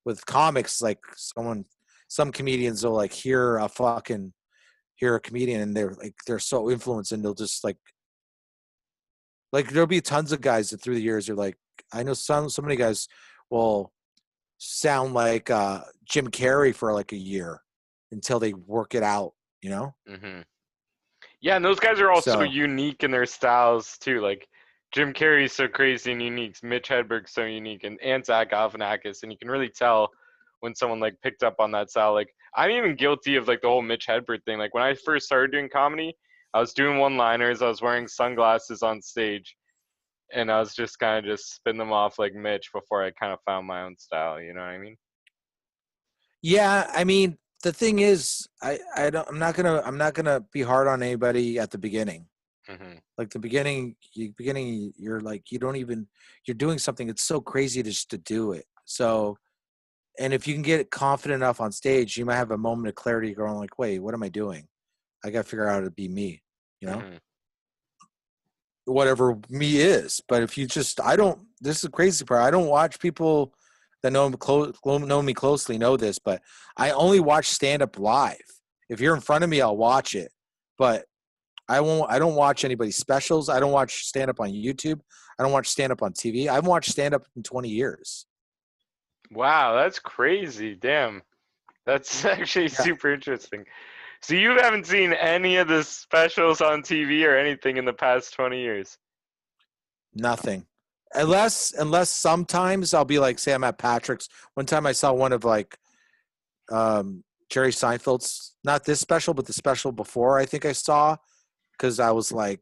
Speaker 1: with comics, like some comedians will like hear a comedian, and they're so influenced, and they'll just like there'll be tons of guys that through the years are like, I know so many guys will sound like Jim Carrey for like a year until they work it out, you know.
Speaker 2: Hmm. Yeah, and those guys are all so
Speaker 1: So
Speaker 2: unique in their styles too. Like Jim Carrey's so crazy and unique. Mitch Hedberg's so unique, and Zach Galifianakis, and you can really tell when someone like picked up on that style. Like I'm even guilty of like the whole Mitch Hedberg thing. Like when I first started doing comedy, I was doing one-liners. I was wearing sunglasses on stage, and I was just kind of just spin them off like Mitch before I kind of found my own style. You know what I mean?
Speaker 1: yeah, I mean, the thing is, I'm not gonna be hard on anybody at the beginning.
Speaker 2: Hmm.
Speaker 1: Like the beginning, you're like you don't even you're doing something. It's so crazy just to do it. So, and if you can get confident enough on stage, you might have a moment of clarity, going like, "Wait, what am I doing? I got to figure out how to be me." You know,
Speaker 2: Hmm.
Speaker 1: whatever me is. But if you just, I don't. This is the crazy part. I don't watch people that know me closely know this, but I only watch stand up live. If you're in front of me, I'll watch it, but I won't. I don't watch anybody's specials. I don't watch stand up on YouTube. I don't watch stand up on TV. I haven't watched stand up in 20 years.
Speaker 2: Wow, that's crazy. Damn. That's actually
Speaker 1: Yeah,
Speaker 2: super interesting. So you haven't seen any of the specials on TV or anything in the past 20 years?
Speaker 1: nothing. Unless sometimes I'll be like, say I'm at Patrick's. One time I saw one of like Jerry Seinfeld's, not this special, but the special before I think I saw, because I was like,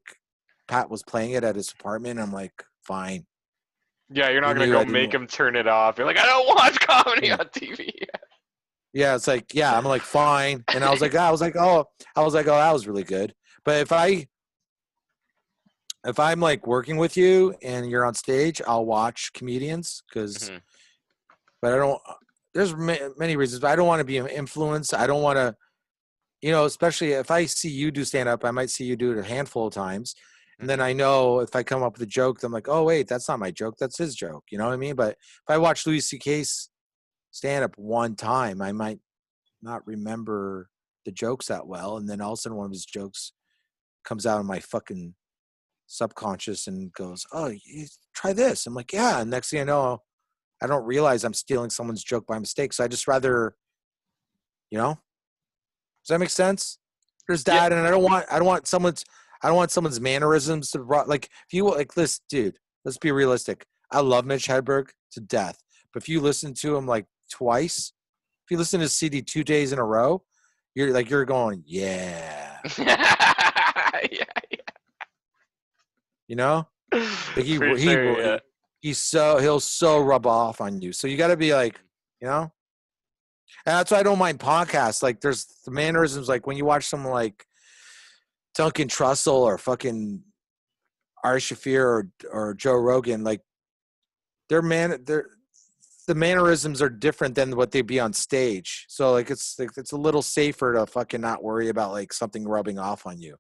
Speaker 1: Pat was playing it at his apartment. I'm like, fine.
Speaker 2: Yeah, you're not
Speaker 1: He
Speaker 2: gonna
Speaker 1: knew
Speaker 2: go
Speaker 1: I
Speaker 2: make
Speaker 1: didn't.
Speaker 2: him turn it off. You're like, I don't watch comedy
Speaker 1: Yeah.
Speaker 2: on TV.
Speaker 1: Yeah, it's like, yeah, I'm like, fine. And I was like, oh, that was really good. But if I'm like working with you and you're on stage, I'll watch comedians
Speaker 2: Hmm.
Speaker 1: but I don't, there's many reasons, but I don't want to be an influence. I don't want to, especially if I see you do stand up, I might see you do it a handful of times. And then
Speaker 2: Hmm.
Speaker 1: I know if I come up with a joke, I'm like, oh, wait, that's not my joke. That's his joke. You know what I mean? But if I watch Louis C.K.'s stand up one time, I might not remember the jokes that well. And then all of a sudden one of his jokes comes out of my fucking subconscious and goes, oh, you try this. I'm like, yeah. And next thing I know, I don't realize I'm stealing someone's joke by mistake. So I just rather, you know, does that make sense? There's
Speaker 2: Yeah,
Speaker 1: that. And I don't want someone's mannerisms to like, if you like this dude, let's be realistic. I love Mitch Hedberg to death. But if you listen to him like twice, if you listen to CD 2 days in a row, you're going, yeah,
Speaker 2: yeah,
Speaker 1: you know, like
Speaker 2: for sure. Yeah.
Speaker 1: he'll so rub off on you. So you got to be like, you know, and that's why I don't mind podcasts. Like there's the mannerisms, like when you watch someone like Duncan Trussell or fucking Ari Shafir or Joe Rogan, like their the mannerisms are different than what they'd be on stage. So like it's a little safer to fucking not worry about like something rubbing off on you.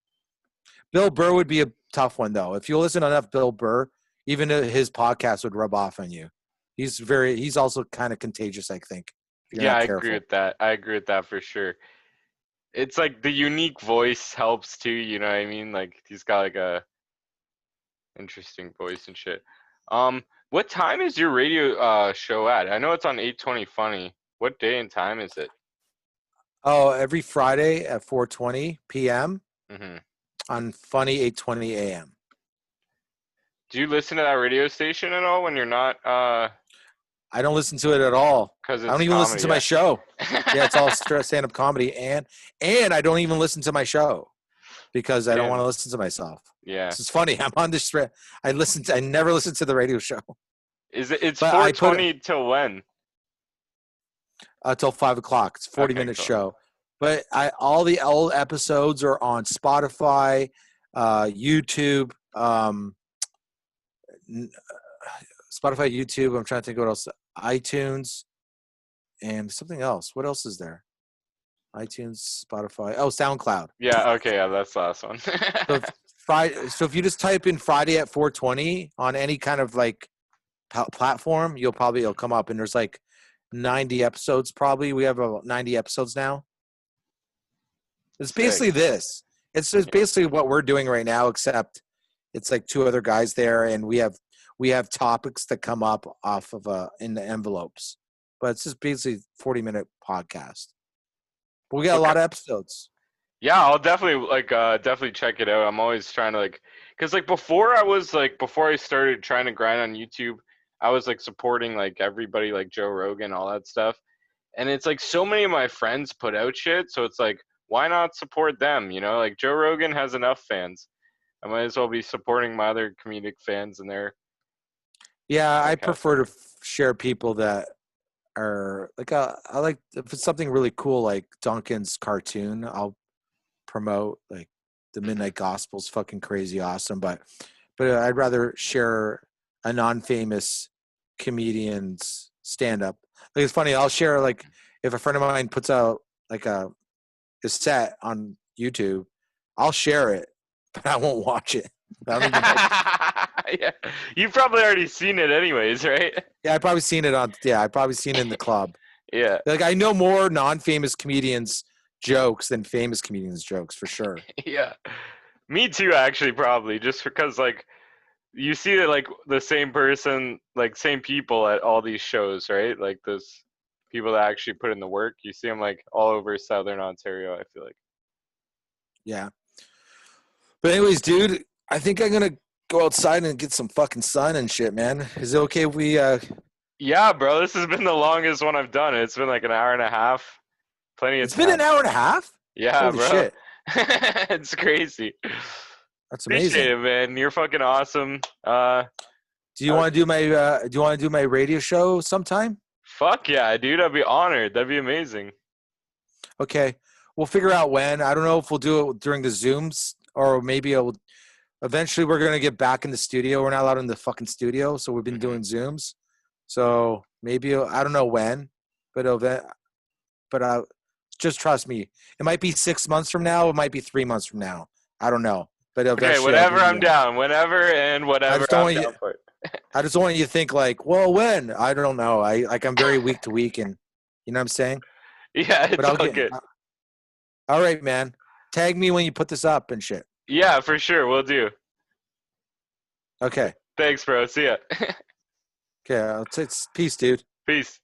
Speaker 1: Bill Burr would be a tough one though. If you listen to enough Bill Burr, even his podcast would rub off on you. He's also kind of contagious, I think, if you're
Speaker 2: Yeah,
Speaker 1: not
Speaker 2: I agree
Speaker 1: careful.
Speaker 2: with that. I agree with that for sure. It's like the unique voice helps too, you know what I mean? Like he's got like a interesting voice and shit. What time is your radio show at? I know it's on 8:20 Funny. What day and time is it?
Speaker 1: Oh, every Friday at 4:20 p.m.
Speaker 2: Hmm.
Speaker 1: on Funny 8:20 a.m.
Speaker 2: Do you listen to that radio station at all when you're not
Speaker 1: I don't listen to it at all.
Speaker 2: because
Speaker 1: I don't
Speaker 2: it's
Speaker 1: even listen
Speaker 2: comedy,
Speaker 1: to my
Speaker 2: yeah.
Speaker 1: show. Yeah, it's all stand-up comedy, and I don't even listen to my show because I don't want
Speaker 2: Damn.
Speaker 1: to listen to myself.
Speaker 2: Yeah.
Speaker 1: This is funny. I'm on this. I never listen to the radio show,
Speaker 2: It's
Speaker 1: but I put
Speaker 2: 4:20 till when?
Speaker 1: till 5 o'clock. It's a 40
Speaker 2: Okay,
Speaker 1: minute
Speaker 2: cool.
Speaker 1: show. But all the old episodes are on Spotify, YouTube, Spotify, YouTube. I'm trying to think what else. iTunes and something else. What else is there? iTunes, Spotify. Oh, SoundCloud.
Speaker 2: Yeah. Okay. Yeah, that's the last one.
Speaker 1: So if you just type in Friday at 420 on any kind of like platform, it'll come up, and there's like 90 episodes probably. We have about 90 episodes now. It's
Speaker 2: Sick.
Speaker 1: basically this. It's just basically what we're doing right now, except it's like two other guys there, and we have topics that come up off of in the envelopes. But it's just basically 40-minute podcast. But we got a lot of episodes.
Speaker 2: Yeah, I'll definitely check it out. I'm always trying to cause before I started trying to grind on YouTube, I was like supporting like everybody like Joe Rogan, all that stuff. And it's like so many of my friends put out shit, so it's like, why not support them? You know, like Joe Rogan has enough fans. I might as well be supporting my other comedic fans and their.
Speaker 1: Yeah, I prefer to share people that are like I like if it's something really cool like Duncan's cartoon, I'll promote. Like the Midnight Gospel's fucking crazy awesome, but I'd rather share a non-famous comedian's stand-up. Like it's funny, I'll share like if a friend of mine puts out like a set on YouTube, I'll share it, but I won't watch it. I don't even know.
Speaker 2: Yeah, you've probably already seen it anyways, right?
Speaker 1: Yeah, I've probably seen it in the club.
Speaker 2: Yeah.
Speaker 1: Like I know more non-famous comedians jokes than famous comedians jokes for sure.
Speaker 2: Yeah. Me too, actually, probably just because like you see it like the same person, like same people at all these shows, right? Like those people that actually put in the work. You see them like all over Southern Ontario, I feel like.
Speaker 1: Yeah. But anyways, dude, I think I'm gonna go outside and get some fucking sun and shit, man. Is it okay if we
Speaker 2: Yeah, bro, this has been the longest one I've done. It's been like an hour and a half. Plenty of
Speaker 1: It's
Speaker 2: time.
Speaker 1: been an hour and a half?
Speaker 2: Yeah,
Speaker 1: Holy
Speaker 2: bro.
Speaker 1: shit.
Speaker 2: It's crazy.
Speaker 1: That's
Speaker 2: Appreciate
Speaker 1: amazing.
Speaker 2: it, man. You're fucking awesome.
Speaker 1: Do you want to do my radio show sometime?
Speaker 2: Fuck yeah, dude. I'd be honored. That'd be amazing.
Speaker 1: Okay. We'll figure out when. I don't know if we'll do it during the Zooms or maybe eventually we're going to get back in the studio. We're not allowed in the fucking studio, so we've been doing Zooms. So maybe I don't know when, but just trust me. It might be 6 months from now. It might be 3 months from now. I don't know. But
Speaker 2: Okay, whenever I'm down. Whenever and whatever I'm down for it.
Speaker 1: I just don't want you to think like, well, when? I don't know. I'm very week to week, and you know what I'm saying?
Speaker 2: Yeah, it's all good.
Speaker 1: All right, man. Tag me when you put this up and shit.
Speaker 2: Yeah, for sure. We'll do.
Speaker 1: Okay.
Speaker 2: Thanks, bro. See ya.
Speaker 1: Okay. Peace, dude.
Speaker 2: Peace.